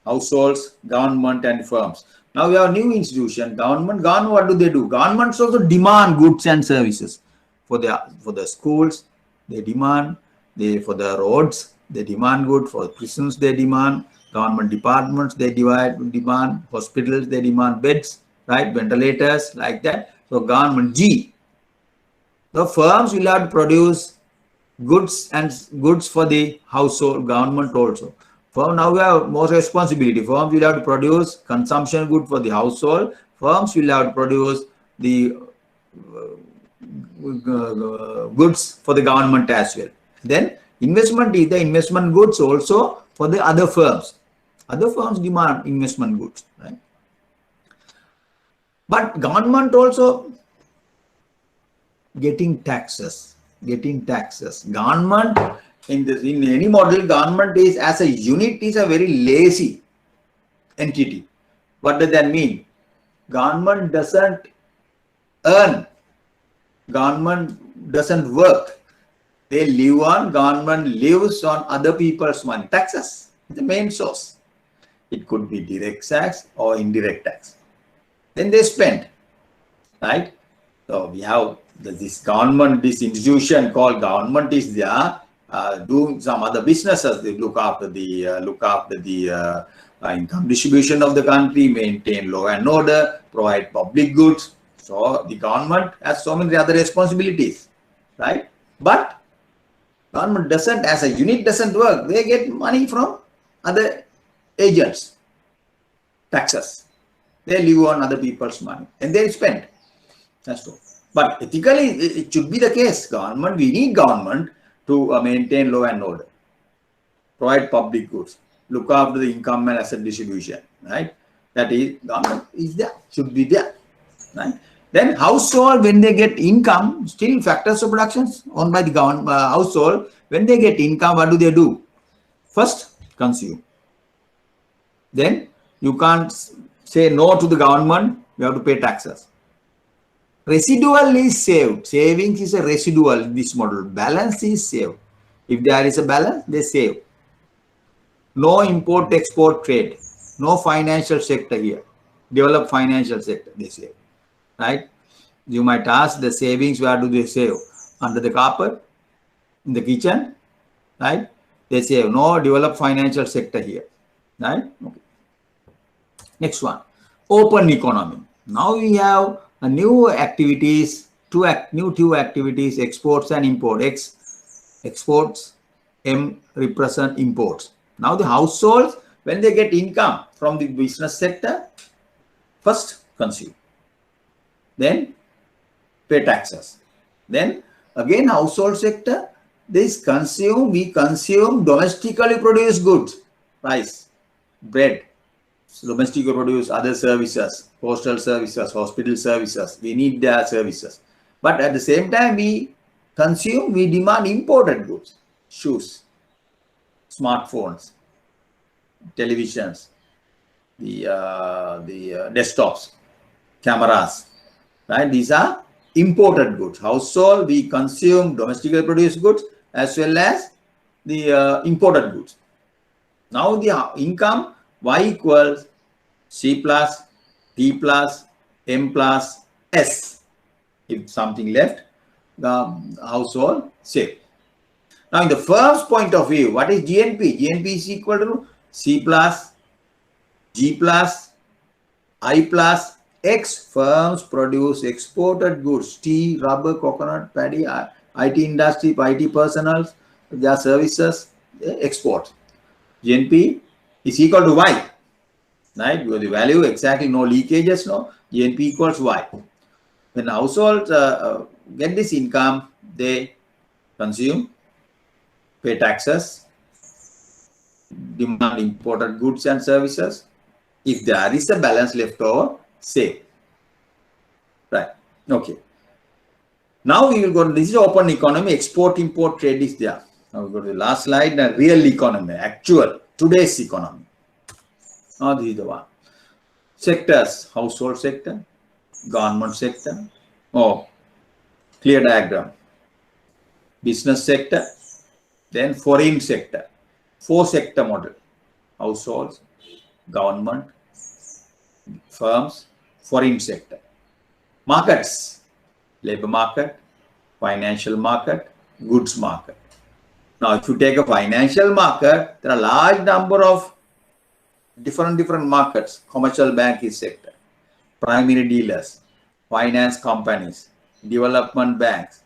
Households, government and firms. Now we have a new institution, government. Government, what do they do? Governments also demand goods and services for the schools. They demand, for the roads, they demand good. For prisons, they demand. Government departments, they demand. Hospitals, they demand beds, right? Ventilators, like that. So government G. The firms will have to produce goods for the household, government also. Firm now we have more responsibility. Firms will have to produce consumption good for the household. Firms will have to produce the goods for the government as well. Then investment is the investment goods also for the other firms. Other firms demand investment goods, right? But government also getting taxes. Government in any model, government is as a unit is a very lazy entity. What does that mean? Government doesn't earn government doesn't work. They live on, government lives on other people's money. Taxes, the main source. It could be direct tax or indirect tax. Then they spend, right? So we have this government, this institution called government is there, doing some other businesses. They look after the income distribution of the country, maintain law and order, provide public goods. So the government has so many other responsibilities, right? But government doesn't, as a unit, doesn't work. They get money from other agents, taxes. They live on other people's money and they spend. That's true. But ethically, it should be the case. Government, we need government to maintain law and order, provide public goods, look after the income and asset distribution, right? That is, government is there, should be there, right? Then household, when they get income, still factors of production owned by the government, household, when they get income, what do? First, consume. Then you can't say no to the government, you have to pay taxes. Residual is saved. Savings is a residual in this model. Balance is saved. If there is a balance, they save. No import-export trade. No financial sector here. Develop financial sector, they save. Right? You might ask, the savings, where do they save? Under the carpet? In the kitchen? Right? They save. No develop financial sector here. Right? Okay. Next one. Open economy. Now we have new activities, two activities, exports and import. Exports, M represent imports. Now the households, when they get income from the business sector, first consume, then pay taxes. Then again household sector, this consume, we consume domestically produced goods, rice, bread, domestically produced other services, postal services, hospital services. We need their services. But at the same time, we consume, we demand imported goods, shoes, smartphones, televisions, the desktops, cameras, right? These are imported goods. Household, we consume domestically produced goods as well as the imported goods. Now the income, Y equals C plus, P plus, M plus, S. If something left, the household save. Now in the first point of view, what is GNP? GNP is equal to C plus, G plus, I plus, X. Firms produce exported goods, tea, rubber, coconut, paddy, IT industry, IT personnel, their services, export. GNP is equal to Y, right? The value exactly, no leakages, no. GNP equals Y. When households get this income, they consume, pay taxes, demand imported goods and services. If there is a balance left over, save. Right. Okay. Now we will go to, this is open economy, export, import, trade is there. Now we go to the last slide, the real economy, actual, today's economy. Now this is the one. Sectors, household sector, government sector, clear diagram. Business sector, then foreign sector. 4-sector model. Households, government, firms, foreign sector. Markets, labor market, financial market, goods market. Now, if you take a financial market, there are a large number of different markets. Commercial banking sector, primary dealers, finance companies, development banks,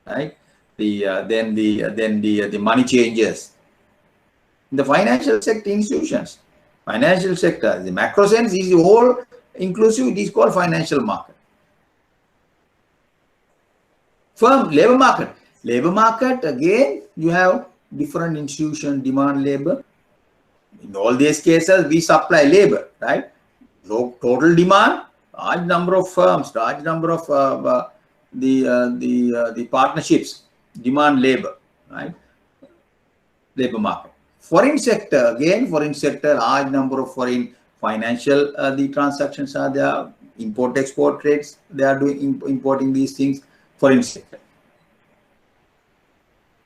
right? Then the money changers. In the financial sector institutions, financial sector, the macro sense is all inclusive. It is called financial market. Firm, labor market. Labor market, again, you have different institutions demand labor. In all these cases, we supply labor, right? So total demand, large number of firms, large number of the partnerships demand labor, right? Labor market. Foreign sector, again, foreign sector, large number of foreign financial the transactions are there, import export trades, they are doing importing these things. foreign sector.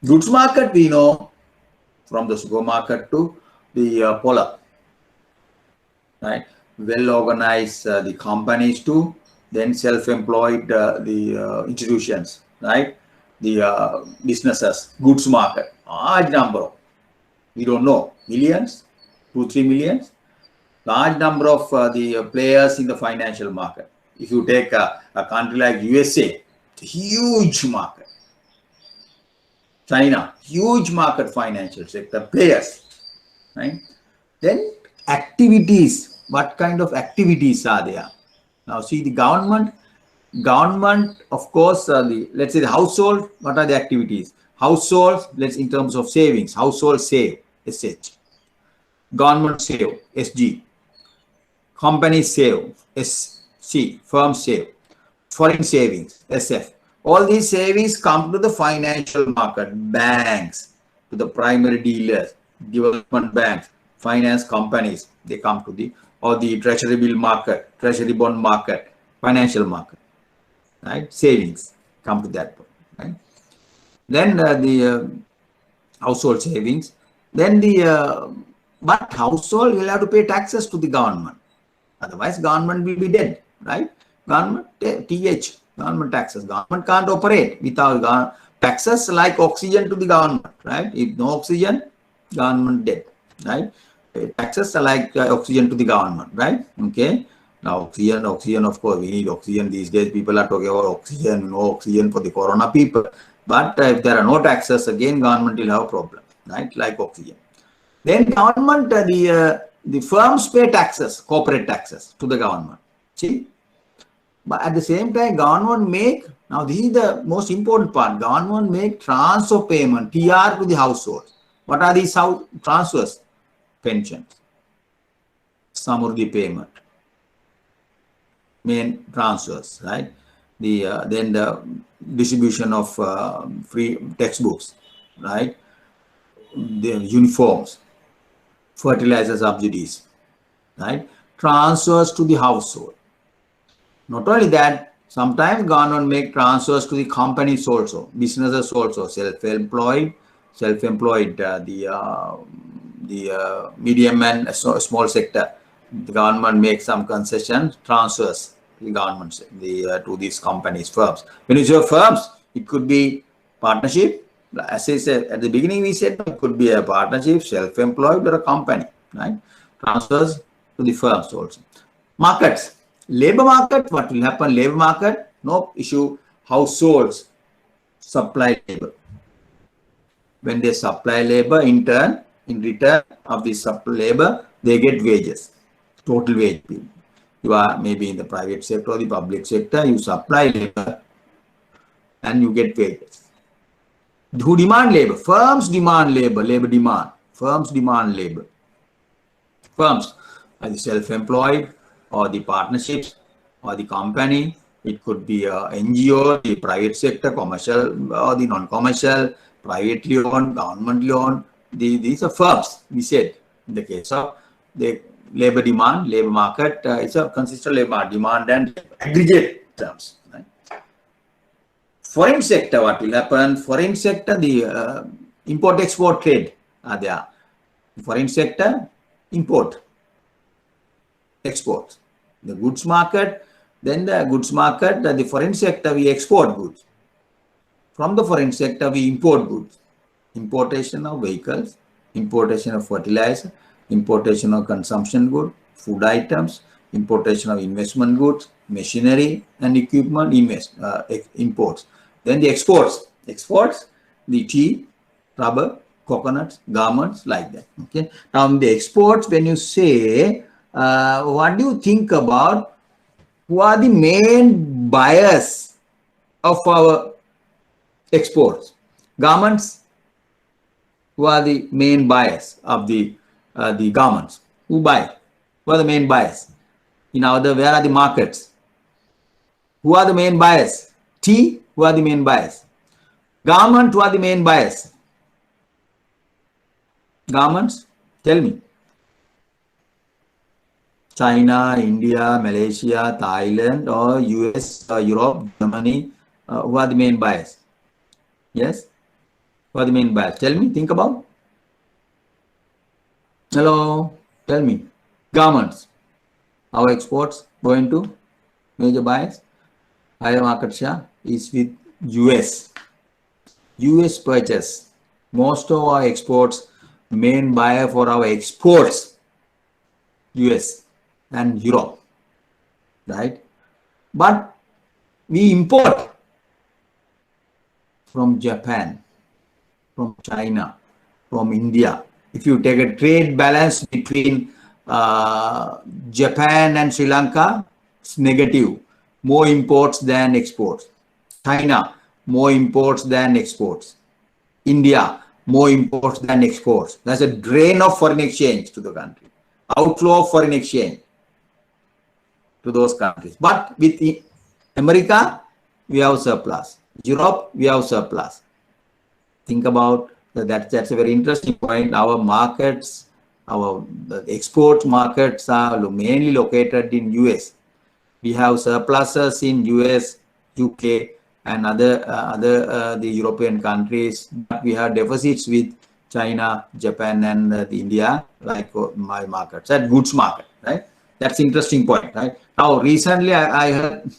Goods market, we know from the supermarket to the polar, right? Well organized the companies to then self-employed the institutions, right? The businesses, goods market, large number of, we don't know, millions, 2-3 millions, large number of the players in the financial market. If you take a country like USA, huge market. China, huge market, financial sector players, right? Then activities, what kind of activities are there? Now see the government, of course, let's say the household, what are the activities? Households, let's in terms of savings, household save, SH. Government save, SG. Company save, SC. Firm save. Foreign savings, SF. All these savings come to the financial market, banks, to the primary dealers, development banks, finance companies, they come to the, or the treasury bill market, treasury bond market, financial market, right? Savings come to that, right? Then the household savings, then the, but household will have to pay taxes to the government. Otherwise, government will be dead, right? Government, TH, government taxes. Government can't operate without taxes, like oxygen to the government, right? If no oxygen, government dead, right? Taxes are like oxygen to the government, right? Okay. Now, oxygen, of course, we need oxygen these days. People are talking about oxygen, no oxygen for the corona people. But if there are no taxes, again, government will have a problem, right? Like oxygen. Then government, the firms pay taxes, corporate taxes to the government. See? But at the same time, government make, now this is the most important part, government make transfer payment, TR to the household. What are these transfers? Pensions, Samurdhi payment, main transfers, right? Then the distribution of free textbooks, right? The uniforms, fertilizer subsidies, right? Transfers to the household. Not only that, sometimes government make transfers to the companies also, businesses also, self-employed, the medium and small sector. The government makes some concessions, transfers the government to these companies, firms. When you say firms, it could be partnership. As I said at the beginning, we said it could be a partnership, self-employed, or a company, right? Transfers to the firms also. Markets. Labor market, what will happen? Labor market, no issue. Households supply labor. When they supply labor, in return of the supply labor, they get wages, total wage. You are maybe in the private sector or the public sector, you supply labor and you get wages. Who demand labor? Firms demand labor, labor demand. Firms demand labor. Firms are the self-employed, or the partnerships, or the company. It could be a NGO, the private sector, commercial or the non-commercial, privately owned, governmentally owned. These are firms, we said. In the case of the labor demand, labor market, it's a consistent labor demand and aggregate terms. Right? Foreign sector, what will happen? Foreign sector, the import-export trade are there. Foreign sector, import. Export, the goods market, then the goods market, the foreign sector, we export goods. From the foreign sector, we import goods. Importation of vehicles, importation of fertilizer, importation of consumption goods, food items, importation of investment goods, machinery and equipment, imports. Then the exports, the tea, rubber, coconuts, garments, like that. Okay. Now, in the exports, when you say, what do you think about who are the main buyers of our exports? Garments, who are the main buyers of the garments? Who buy? Who are the main buyers? In other, where are the markets? Who are the main buyers? Tea, who are the main buyers? Garment, who are the main buyers? Garments, tell me. China, India, Malaysia, Thailand, or US, Europe, Germany, Who are the main buyers? Yes? Who are the main buyers? Tell me, think about. Hello, tell me. Garments. Our exports going to major buyers. Higher market share is with US. US purchase. Most of our exports, main buyer for our exports, US and Europe, right? But we import from Japan, from China, from India. If you take a trade balance between Japan and Sri Lanka, it's negative. More imports than exports. China, more imports than exports. India, more imports than exports. That's a drain of foreign exchange to the country. Outflow of foreign exchange to those countries. But with America, we have surplus. Europe, we have surplus. Think about that. That's a very interesting point. Our markets, our export markets are mainly located in US. We have surpluses in US, UK, and other the European countries. But we have deficits with China, Japan, and India, like my markets, that goods market, right? That's interesting point, right? Now, recently I heard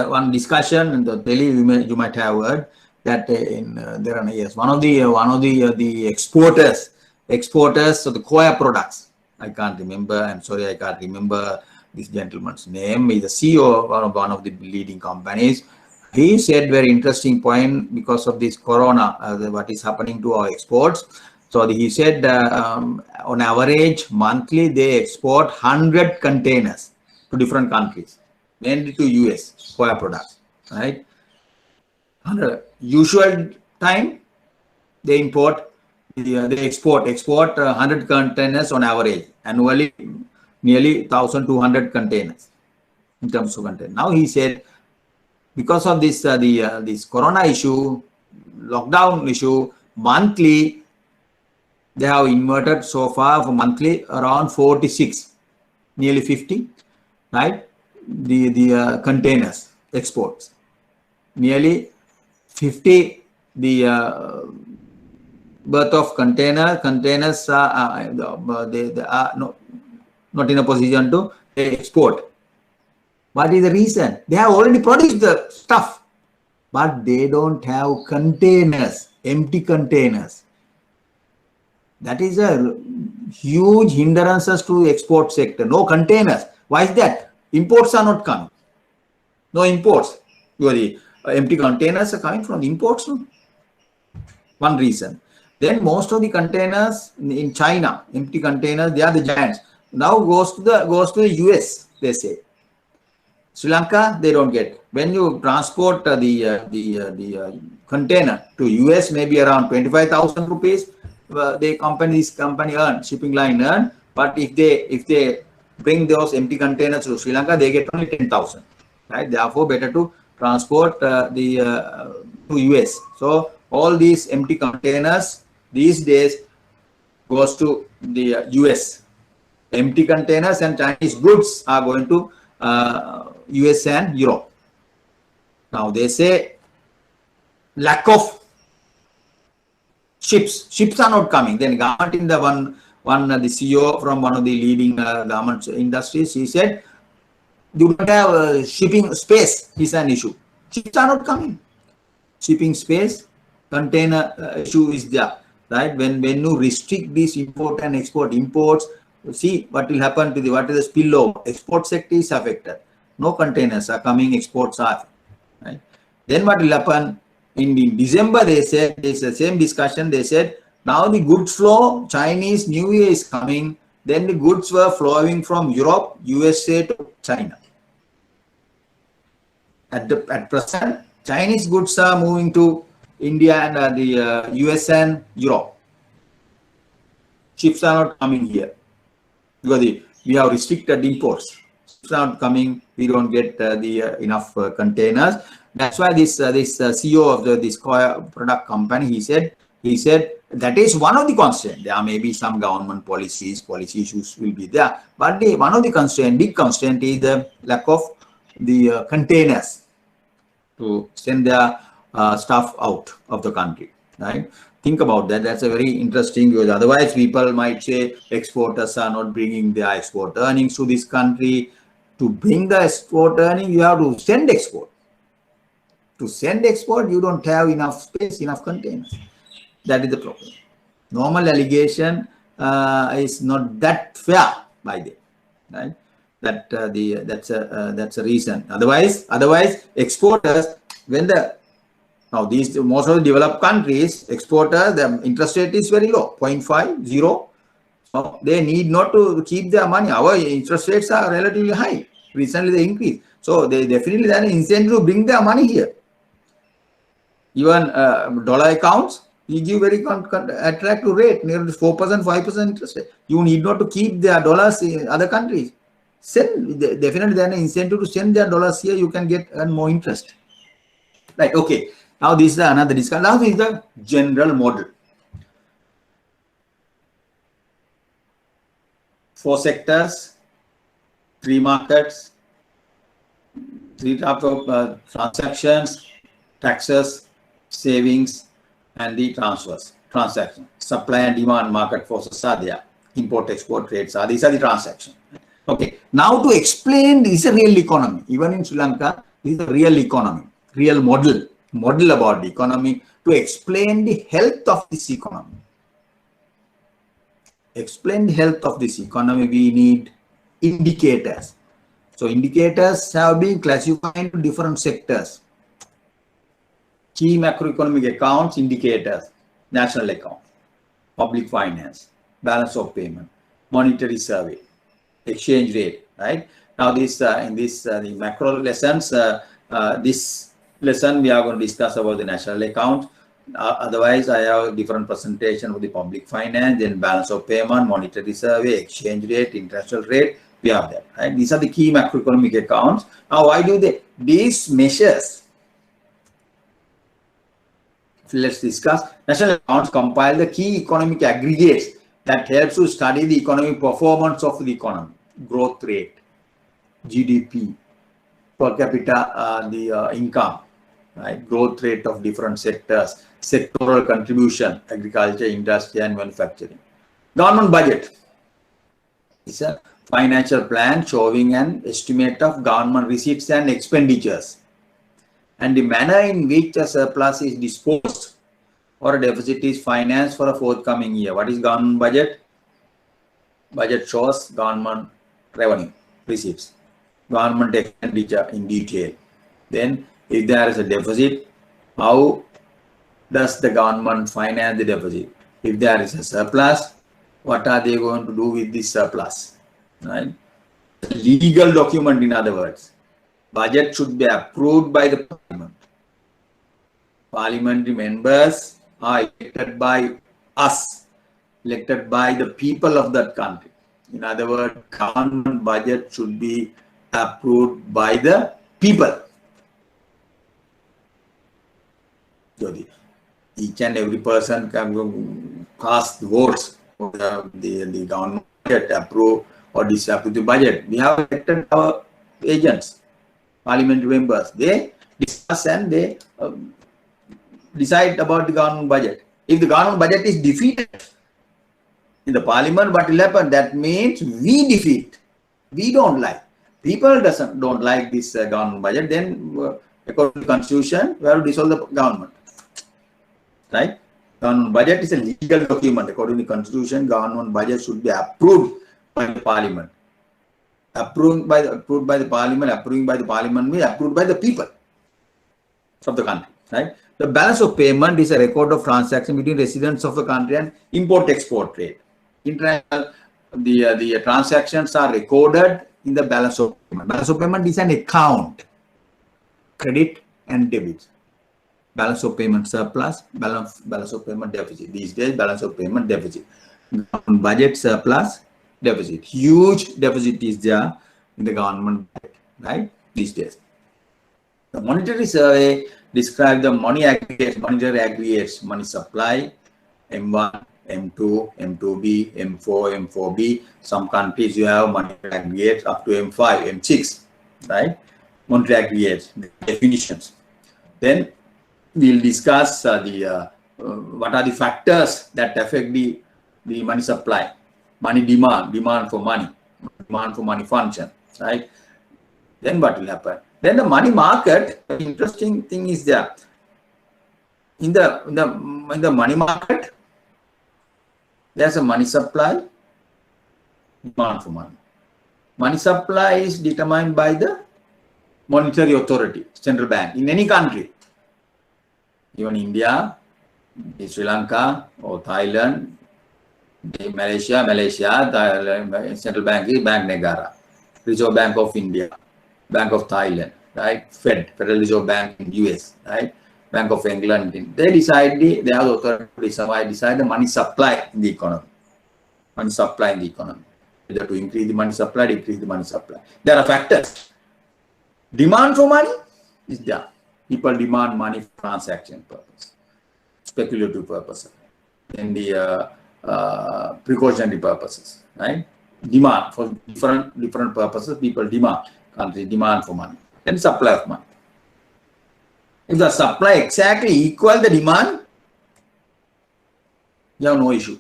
one discussion in the Delhi. You might have heard that there are yes, one of the exporters of the coir products. I can't remember. I'm sorry, I can't remember this gentleman's name. He's the CEO of one of the leading companies. He said very interesting point because of this corona, what is happening to our exports. So he said on average monthly they export 100 containers to different countries, mainly to US coir products, right? Usual time they import, they export 100 containers on average annually, nearly 1,200 containers in terms of containers. Now he said because of this this corona issue, lockdown issue, monthly they have inverted so far for monthly around 46, nearly 50, right? The containers exports, nearly 50 the birth of containers they are not in a position to export. What is the reason? They have already produced the stuff, but they don't have containers, empty containers. That is a huge hindrances to export sector. No containers. Why is that? Imports are not coming. No imports. The empty containers are coming from imports. No? One reason. Then most of the containers in China, empty containers, they are the giants. Now goes to the US. They say. Sri Lanka, they don't get. When you transport the container to US, maybe around 25,000 rupees. This company earn, shipping line earn. But if they bring those empty containers to Sri Lanka, they get only 10,000. Right? Therefore, better to transport to US. So all these empty containers these days goes to the US. Empty containers and Chinese goods are going to US and Europe. Now they say lack of ships are not coming. Then government in the the CEO from one of the leading government industries, he said you don't have shipping space is an issue. Ships are not coming. Shipping space, container issue is there, right? When you restrict this import and export imports, see what will happen to what is the spillover. Export sector is affected. No containers are coming, exports are, right? Then what will happen? In December, they said, it's the same discussion, they said, now the goods flow, Chinese New Year is coming, then the goods were flowing from Europe, USA to China. At present, Chinese goods are moving to India and the US and Europe. Ships are not coming here because we have restricted imports. Ships are not coming, we don't get enough containers. That's why this CEO of this coir product company, he said that is one of the constraints. There may be some government policy issues will be there, but one of the big constraint is the lack of the containers. to send their stuff out of the country, right? Think about that. That's a very interesting use. Otherwise, people might say exporters are not bringing their export earnings to this country. To bring the export earning, you have to send export. To send export, you don't have enough space, enough containers. That is the problem. Normal allegation is not that fair by them, right? That's a reason. Otherwise, exporters, when now these most of the developed countries, exporters, the interest rate is very low, 0.5, 0. So they need not to keep their money. Our interest rates are relatively high. Recently they increased. So they definitely have an incentive to bring their money here. Even dollar accounts, you give very attractive rate, nearly 4%, 5% interest rate. You need not to keep their dollars in other countries. Send, definitely there is an incentive to send their dollars here, you can get more interest. Right, okay. Now this is another discussion. Now this is the general model. 4 sectors, 3 markets, 3 types of transactions, taxes, savings, and the transaction. Supply and demand market forces are there. Import, export rates are, these are the transactions. Okay, now to explain, this is a real economy. Even in Sri Lanka, this is a real economy, real model about the economy to explain the health of this economy. Explain the health of this economy, we need indicators. So indicators have been classified into different sectors. Key macroeconomic accounts, indicators, national account, public finance, balance of payment, monetary survey, exchange rate, right? Now this in this the macro lessons, this lesson we are going to discuss about the national account. Otherwise, I have a different presentation of the public finance, then balance of payment, monetary survey, exchange rate, international rate. We have that, right? These are the key macroeconomic accounts. Now, why do they? These measures, let's discuss. National accounts compile the key economic aggregates that helps to study the economic performance of the economy, growth rate, GDP, per capita, the income, right? Growth rate of different sectors, sectoral contribution, agriculture, industry, and manufacturing. Government budget is a financial plan showing an estimate of government receipts and expenditures, and the manner in which a surplus is disposed or a deficit is financed for a forthcoming year. What is government budget? Budget shows government revenue, receipts, government expenditure in detail. Then, if there is a deficit, how does the government finance the deficit? If there is a surplus, what are they going to do with this surplus? Right? Legal document, in other words. Budget should be approved by the parliament. Parliamentary members are elected by us, elected by the people of that country. In other words, government budget should be approved by the people. So each and every person can cast votes for the government budget, approve or disapprove the budget. We have elected our agents, parliamentary members. They discuss and they decide about the government budget. If the government budget is defeated in the parliament, what will happen? That means we defeat. We don't like. People don't like this government budget. Then, according to the constitution, we have to dissolve the government. Right? Government budget is a legal document. According to the constitution, government budget should be approved by the parliament. Approved by the parliament. Approving by the parliament means approved by the people of the country. Right? The balance of payment is a record of transaction between residents of the country and import-export trade. International, the transactions are recorded in the balance of payment. Balance of payment is an account, credit and debit. Balance of payment surplus, balance of payment deficit. These days, balance of payment deficit. Budget surplus, deficit. Huge deficit is there in the government budget, right? These days. The monetary survey describes the monetary aggregates, money supply, M1, M2, M2B, M4, M4B. Some countries you have monetary aggregates up to M5, M6, right? Monetary aggregates, definitions. Then we'll discuss what are the factors that affect the money supply, money demand for money function, right? Then what will happen? Then the money market, the interesting thing is there. In the money market, there's a money supply, demand for money. Money supply is determined by the monetary authority, central bank, in any country. Even India, Sri Lanka, or Thailand, Malaysia, Thailand, central bank is Bank Negara, Reserve Bank of India, Bank of Thailand, right? Federal Reserve Bank in US, right? Bank of England. They decide they have the authority to decide the money supply in the economy. Money supply in the economy. Whether to increase the money supply, decrease the money supply. There are factors. Demand for money is there. People demand money for transaction purpose, speculative purposes, and the precautionary purposes, right? Demand for different purposes. People demand. Countries demand for money. Then supply of money. If the supply exactly equal the demand, you have no issue.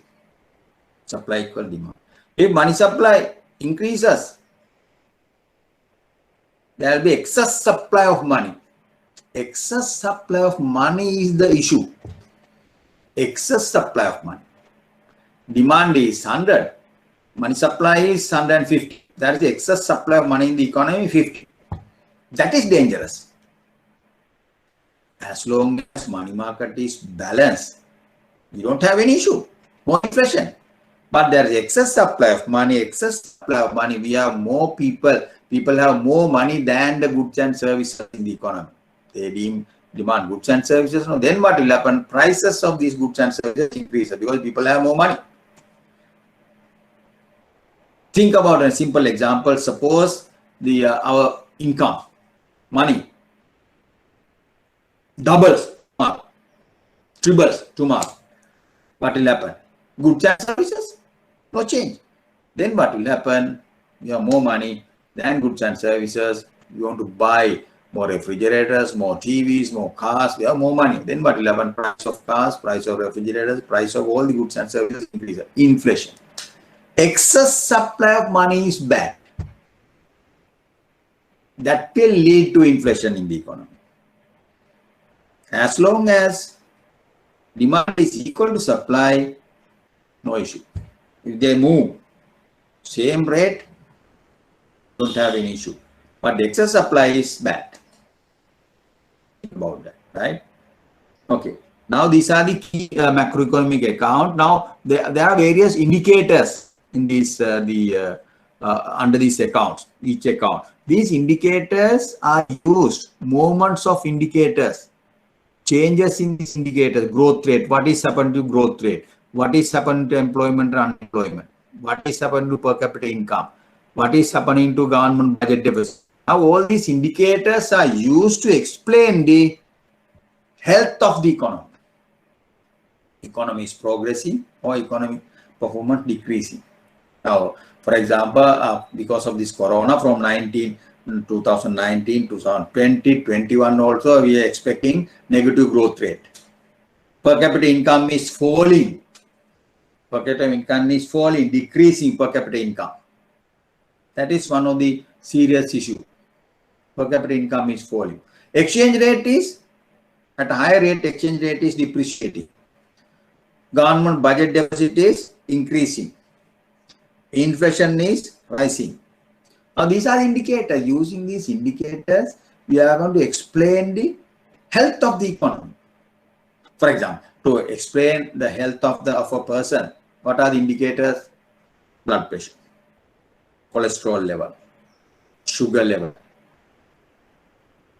Supply equal demand. If money supply increases, there will be excess supply of money. Excess supply of money is the issue. Excess supply of money. Demand is 100. Money supply is 150. That is the excess supply of money in the economy, 50. That is dangerous. As long as money market is balanced, you don't have any issue. No inflation. But there is excess supply of money, we have more people have more money than the goods and services in the economy. They demand goods and services. No, then what will happen? Prices of these goods and services increase because people have more money. Think about a simple example. Suppose our income, money, doubles, triples tomorrow. What will happen? Goods and services? No change. Then what will happen? You have more money than goods and services. You want to buy more refrigerators, more TVs, more cars. You have more money. Then what will happen? Price of cars, price of refrigerators, price of all the goods and services increase. Inflation. Excess supply of money is bad. That will lead to inflation in the economy. As long as demand is equal to supply, no issue. If they move same rate, don't have any issue. But the excess supply is bad. Think about that, right? Okay. Now these are the key macroeconomic account. Now there are various indicators in this under these accounts, each account. These indicators are used, movements of indicators, changes in these indicators, growth rate, what is happened to growth rate, what is happening to employment and unemployment, what is happening to per capita income, what is happening to government budget deficit. Now all these indicators are used to explain the health of the economy. Economy is progressing or economic performance decreasing. Now, for example, because of this corona from 2019, 2020, 21 also, we are expecting negative growth rate. Per capita income is falling. Per capita income is falling, decreasing per capita income. That is one of the serious issues. Per capita income is falling. Exchange rate is at a higher rate, exchange rate is depreciating. Government budget deficit is increasing. Inflation is rising. Now these are indicators. Using these indicators, we are going to explain the health of the economy. For example, to explain the health of a person, what are the indicators? Blood pressure, cholesterol level, sugar level,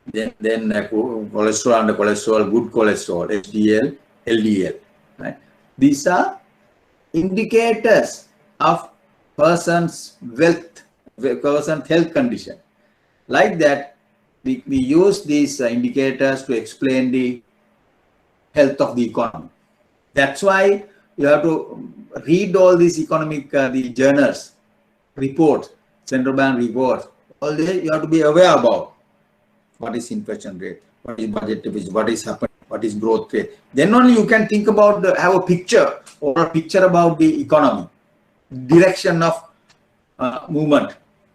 then cholesterol, under cholesterol, good cholesterol, HDL, LDL. Right? These are indicators of person's wealth, person's health condition. Like that, we use these indicators to explain the health of the economy. That's why you have to read all these economic the journals, reports, central bank reports. All this you have to be aware about. What is inflation rate? what is budget deficit, what is happening, what is growth rate. Then only you can think about have a picture or a picture about the economy, direction of movement,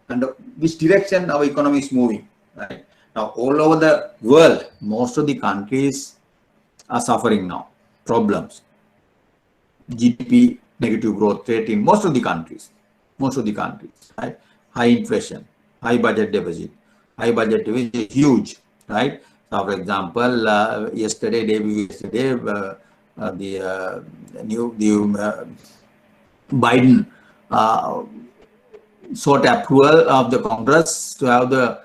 and which direction our economy is moving. Right now, all over the world, most of the countries are suffering now problems. GDP negative growth rate in most of the countries, right? High inflation, high budget deficit is huge, right? So, for example, yesterday, Biden sought approval of the Congress to have the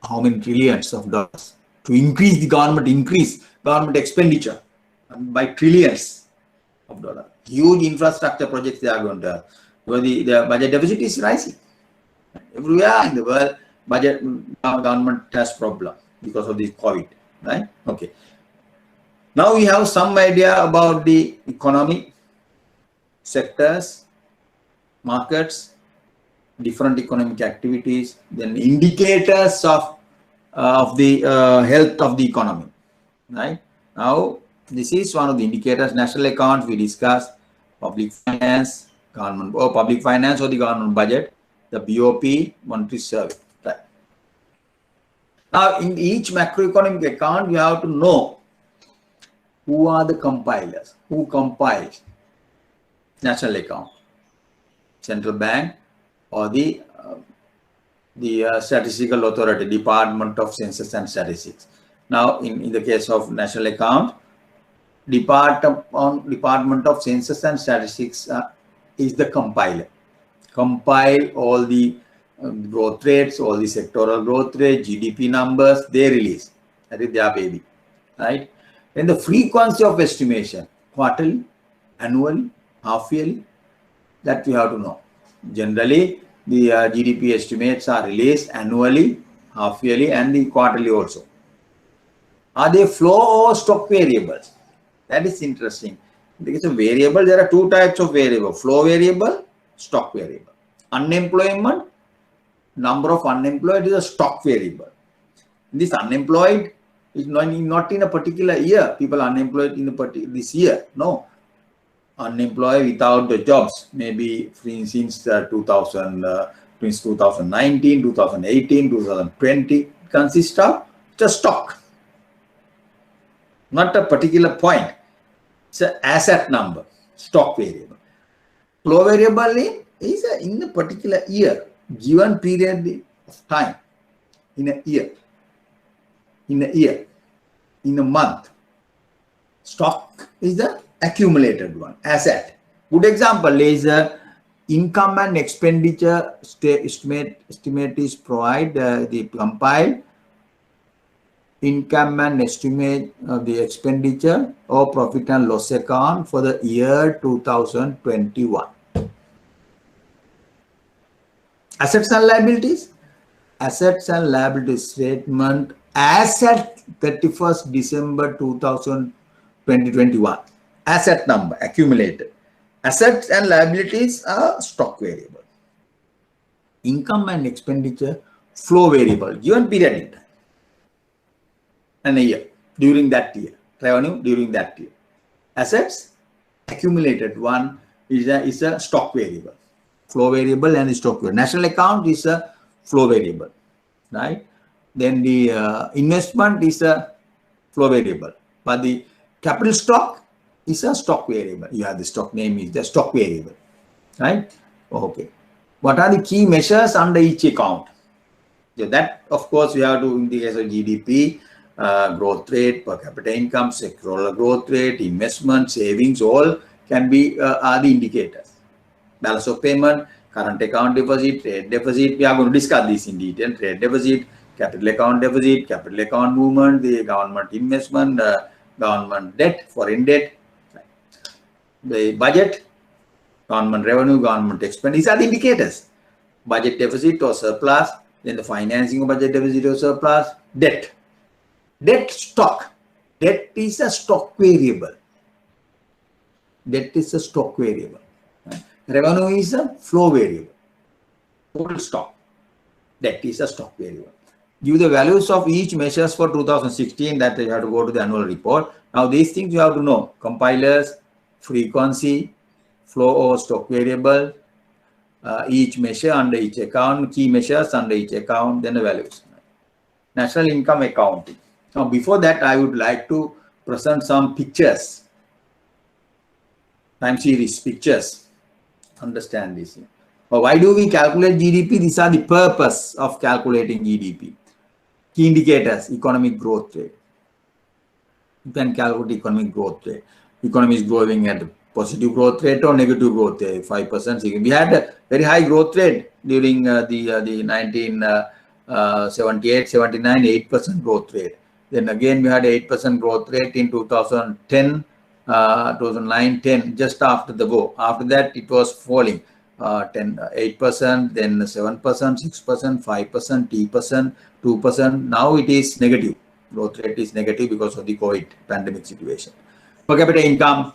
how many trillions of dollars to increase government expenditure by trillions of dollars. Huge infrastructure projects they are going to have. Because the budget deficit is rising. Everywhere in the world, government has problem because of this COVID, right? Okay. Now we have some idea about the economy, sectors, markets, different economic activities, then indicators of the health of the economy, right? Now, this is one of the indicators. National accounts we discussed, public finance, government or public finance or the government budget, the BOP, monetary survey. Right. Now, in each macroeconomic account, you have to know who are the compilers, who compiles national account, central bank, or the statistical authority, Department of Census and Statistics. Now, in the case of national account, Department of Census and Statistics is the compiler. Compile all the growth rates, all the sectoral growth rate, GDP numbers, they release. That is their baby, right? Then the frequency of estimation, quarterly, annually, half-yearly, that we have to know. Generally, the GDP estimates are released annually, half-yearly, and the quarterly also. Are they flow or stock variables? That is interesting. Because a variable, there are two types of variable: flow variable, stock variable. Unemployment, number of unemployed is a stock variable. This unemployed is not in a particular year. People unemployed in this year. No. Unemployed without the jobs, maybe since 2019, 2018, 2020, consists of the stock, not a particular point. It's an asset number, stock variable. Flow variable is in a particular year, given period of time, in a year, in a month. Stock is the accumulated one, asset. Good example is income and expenditure estimate is provide the compiled income and estimate of the expenditure or profit and loss account for the year 2021. Assets and liabilities. Assets and liabilities statement as at 31st December 2021. Asset number accumulated. Assets and liabilities are stock variable. Income and expenditure flow variable, given period in time and a year, during that year, revenue during that year. Assets accumulated one is a stock variable, flow variable and stock variable. National account is a flow variable, right? Then the investment is a flow variable, but the capital stock is a stock variable. You have the stock name is the stock variable, right? Okay. What are the key measures under each account? So that, of course, we have to, in the case of GDP, growth rate, per capita income, sectoral growth rate, investment, savings, all can be are the indicators. Balance of payment, current account deficit, trade deficit. We are going to discuss this in detail. Trade deficit, capital account deficit, capital account movement, the government investment, government debt, foreign debt, the budget, government revenue, government expense. These are the indicators. Budget deficit or surplus, then the financing of budget deficit or surplus, debt. Debt stock. Debt is a stock variable. Debt is a stock variable. Revenue is a flow variable. Total stock. Debt is a stock variable. give the values of each measures for 2016 that you have to go to the annual report. Now these things you have to know: compilers, frequency, flow or stock variable, each measure under each account, key measures under each account, then the values. National income accounting. Now before that, I would like to present some pictures, time series pictures. Understand this. But why do we calculate GDP? These are the purpose of calculating GDP. Key indicators: economic growth rate. You can calculate economic growth rate. Economy is growing at a positive growth rate or negative growth rate, 5%. We had a very high growth rate during the 1978, 79, 8% growth rate. Then again, we had 8% growth rate in 2010, 2009, 10, just after the go. After that, it was falling. 8%, then 7%, 6%, 5%, 3%, 2%. Now it is negative. Growth rate is negative because of the COVID pandemic situation. Per capita income,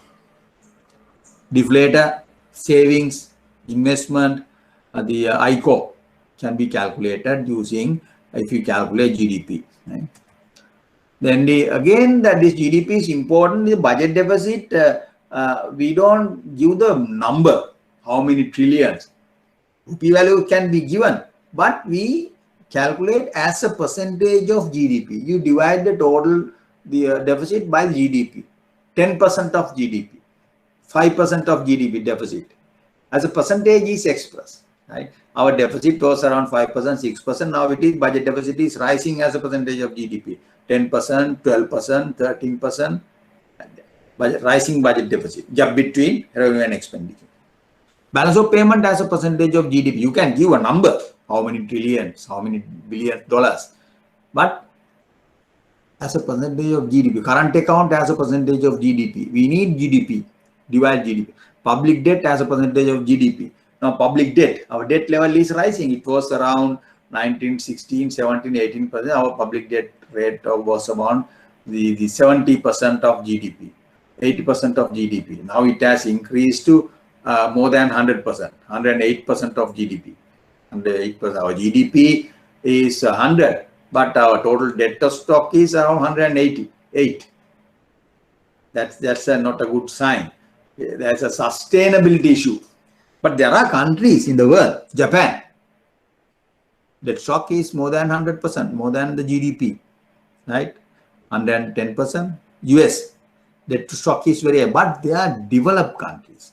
deflator, savings, investment, the ICO can be calculated using, if you calculate GDP. Right? Then again, that this GDP is important. The budget deficit, we don't give the number, how many trillions. Rupee value can be given, but we calculate as a percentage of GDP. You divide the total deficit by GDP. 10% of GDP, 5% of GDP deficit. As a percentage is expressed. Right? Our deficit was around 5%, 6%. Now it is budget deficit is rising as a percentage of GDP. 10%, 12%, 13%. Rising budget deficit. Gap between revenue and expenditure. Balance of payment as a percentage of GDP. You can give a number, how many trillions, how many billion dollars, but as a percentage of GDP. Current account as a percentage of GDP. We need GDP, divide GDP. Public debt as a percentage of GDP. Now public debt, our debt level is rising. It was around 19, 16, 17, 18%. Our public debt rate was around the 70% of GDP, 80% of GDP. Now it has increased to more than 100%, 108% of GDP. 108%. Our GDP is 100, but our total debt to stock is around 188. That's not a good sign. There's a sustainability issue. But there are countries in the world, Japan, debt stock is more than 100%, more than the GDP, right? 110%. US, debt to stock is very high, but they are developed countries.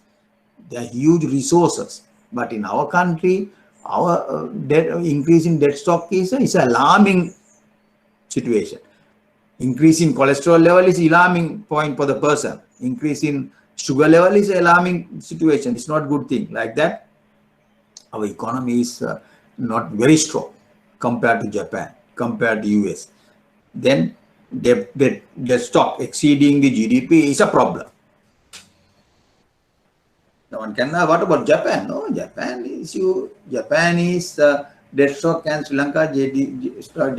They are huge resources. But in our country, our increase in debt stock is an alarming situation. Increase in cholesterol level is alarming point for the person. Increase in sugar level is alarming situation. It's not good thing. Like that, our economy is not very strong compared to Japan, compared to US. Then debt stock exceeding the GDP is a problem. No one can. What about Japan? No, Japan is debt stock and Sri Lanka debt stock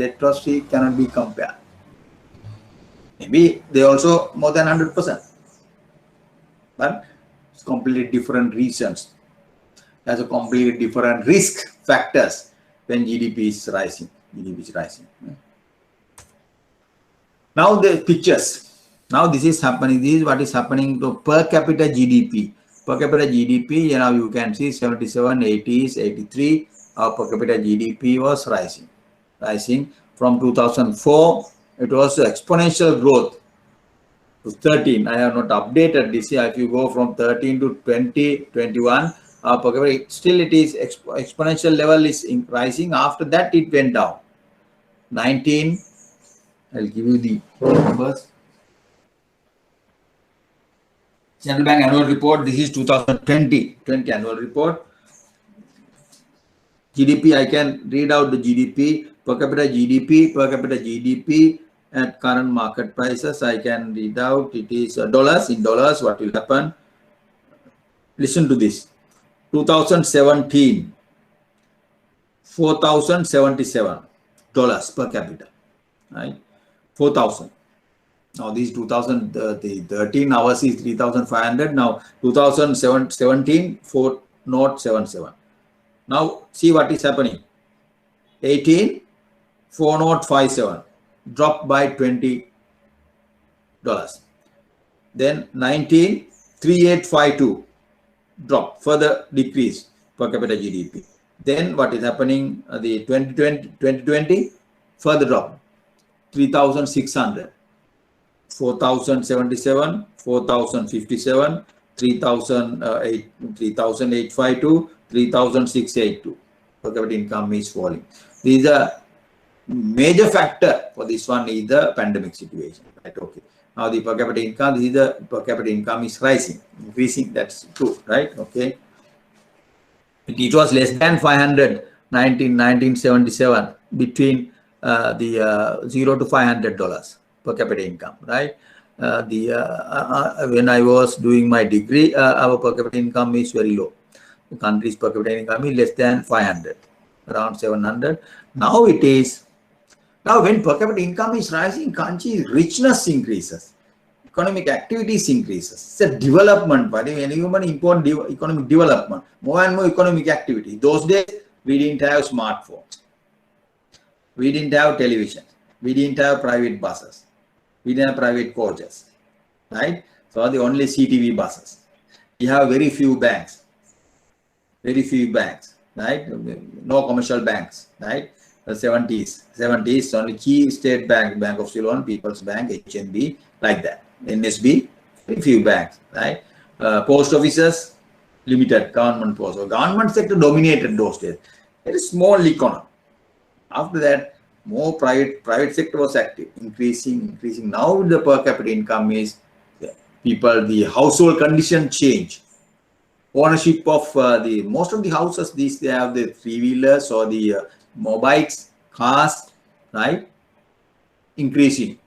cannot be compared. Maybe they also more than 100%, but it's completely different reasons. There's a completely different risk factors when GDP is rising. Now the pictures. Now this is happening. This is what is happening to per capita GDP. Per capita GDP, you know, you can see 77, 80s, 83. Our per capita GDP was rising. From 2004, it was exponential growth to 13. I have not updated this year. If you go from 13 to 20, 21, per capita, still it is exponential level is rising. After that, it went down. 19, I'll give you the numbers. Central Bank annual report. This is 2020 annual report. GDP, I can read out the GDP, per capita GDP at current market prices. I can read out. It is dollars. In dollars, what will happen? Listen to this. 2017, $4,077 per capita, right? 4,000. Now these 2013 hours is 3,500. Now 2017 4,077. Now see what is happening. 18 4057 dropped by $20. Then 193852 drop, further decrease per capita GDP. Then what is happening? The 2020 further drop, 3,600, 4,077, 4,057, 3,852, 3,682. Per capita income is falling. These are major factor for this one is the pandemic situation, right? Okay. Now the per capita income, this is the per capita income is rising, increasing. That's true, right? Okay. It was less than 500 1977 between the $0 to $500 per capita income, right? When I was doing my degree, our per capita income is very low. The country's per capita income is less than 500, around 700. Now it is. Now, when per capita income is rising, country's richness increases, economic activities increases. It's a development, but any human important economic development, more and more economic activity. Those days, we didn't have smartphones, we didn't have television, we didn't have private buses, we didn't have private coaches, right? So the only CTV buses. We have very few banks, right? No commercial banks, right? The 70s, only key state bank, Bank of Ceylon, People's Bank, HNB, like that. NSB, very few banks, right? Post offices, limited, government post. So government sector dominated those days. Very small economy. After that, more private sector was active, increasing. Now the per capita income is people, the household condition change. Ownership of most of the houses, they have the three-wheelers or the mobiles, cars, right? Increasing.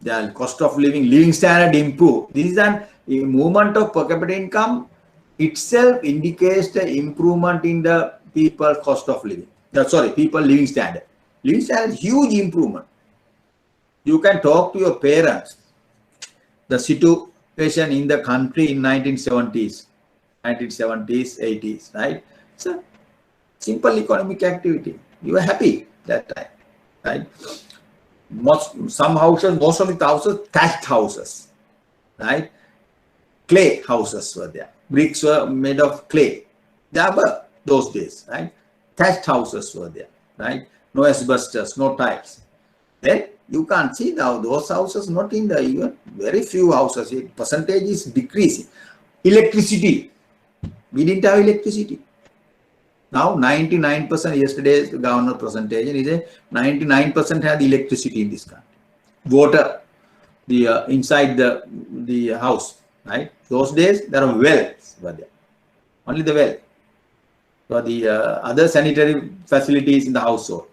The cost of living standard improve. This is a movement of per capita income itself indicates the improvement in the people's cost of living. People living standard. Living standard, huge improvement. You can talk to your parents. The situation in the country in 1970s, 80s, right? So simple economic activity. You were happy that time, right? Most of the houses, thatched houses, right? Clay houses were there. Bricks were made of clay. There were those days, right? Thatched houses were there, right? No asbestos, no tiles. Then you can't see now those houses, not in the even very few houses. Percentage is decreasing. Electricity. We didn't have electricity. Now 99%, yesterday's governor presentation is 99% had electricity in this country. Water, inside the house, right? Those days there are wells were there. Only the well. So the other sanitary facilities in the household,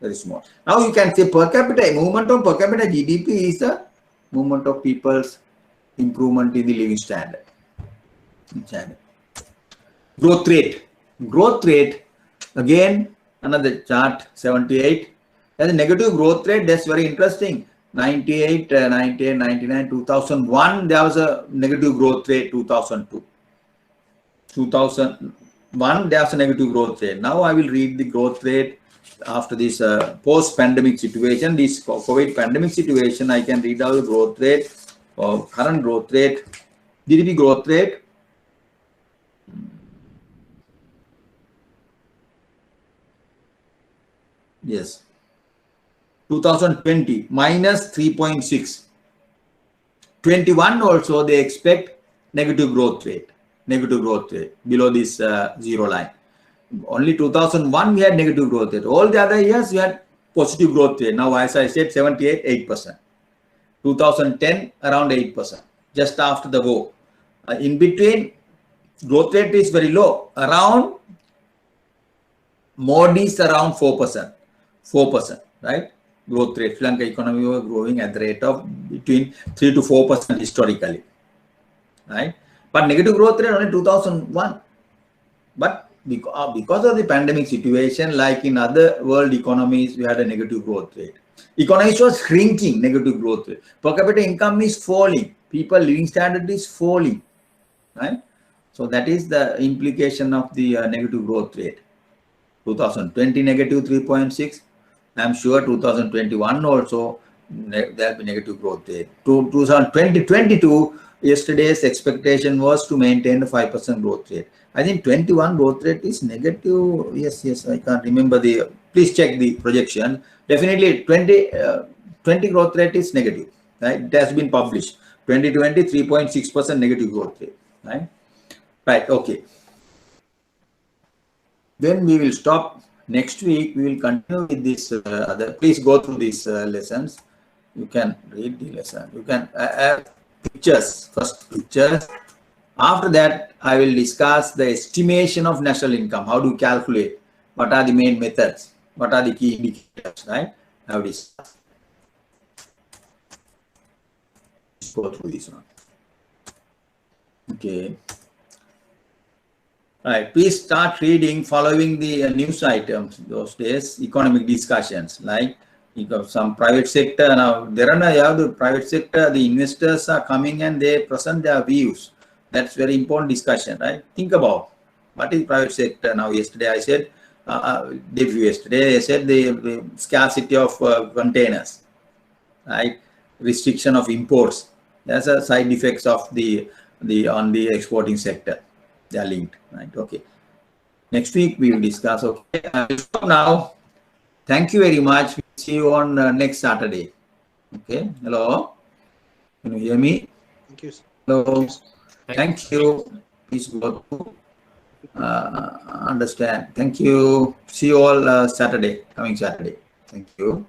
very small. Now you can say per capita, movement of per capita GDP is the movement of people's improvement in the living standard. Growth rate, again, another chart, 78. As a negative growth rate, that's very interesting. 98, 99, 2001, there was a negative growth rate, 2002. 2001, there was a negative growth rate. Now I will read the growth rate after this post-pandemic situation, this COVID pandemic situation. I can read out the growth rate, current growth rate, GDP growth rate. Yes, 2020 minus 3.6. 21 also they expect negative growth rate below this zero line. Only 2001 we had negative growth rate. All the other years we had positive growth rate. Now, as I said, 78, 8%. 2010 around 8%. Just after the war, in between growth rate is very low. Around Modi's around 4%. 4%, right? Growth rate. Sri Lanka economy was growing at the rate of between 3 to 4% historically, right? But negative growth rate only 2001. But because of the pandemic situation, like in other world economies, we had a negative growth rate. Economies was shrinking, negative growth rate. Per capita income is falling. People living standard is falling, right? So that is the implication of the negative growth rate. 2020 negative 3.6. I'm sure 2021 also there will be negative growth rate. 2022, yesterday's expectation was to maintain the 5% growth rate. I think 21 growth rate is negative. Yes, I can't remember the. Please check the projection. Definitely 20 growth rate is negative. Right? It has been published. 2020 3.6% negative growth rate. Right. Okay. Then we will stop. Next week we will continue with this. Please go through these lessons. You can read the lesson. You can add pictures. First pictures. After that, I will discuss the estimation of national income. How do you calculate? What are the main methods? What are the key indicators? Right? Now discuss. Go through this one. Okay. Right, please start reading, following the news items those days, economic discussions, like some private sector. Now, there are the private sector, the investors are coming and they present their views. That's very important discussion, right? Think about what is private sector. Now, yesterday I said, yesterday I said the scarcity of containers, right? Restriction of imports. That's a side effects of the on the exporting sector. They are linked, right? Okay. Next week we will discuss. Okay. I will stop now. Thank you very much. We'll see you on next Saturday. Okay. Hello. Can you hear me? Thank you. Hello. Thank you. Please go to understand. Thank you. See you all Saturday, coming Saturday. Thank you.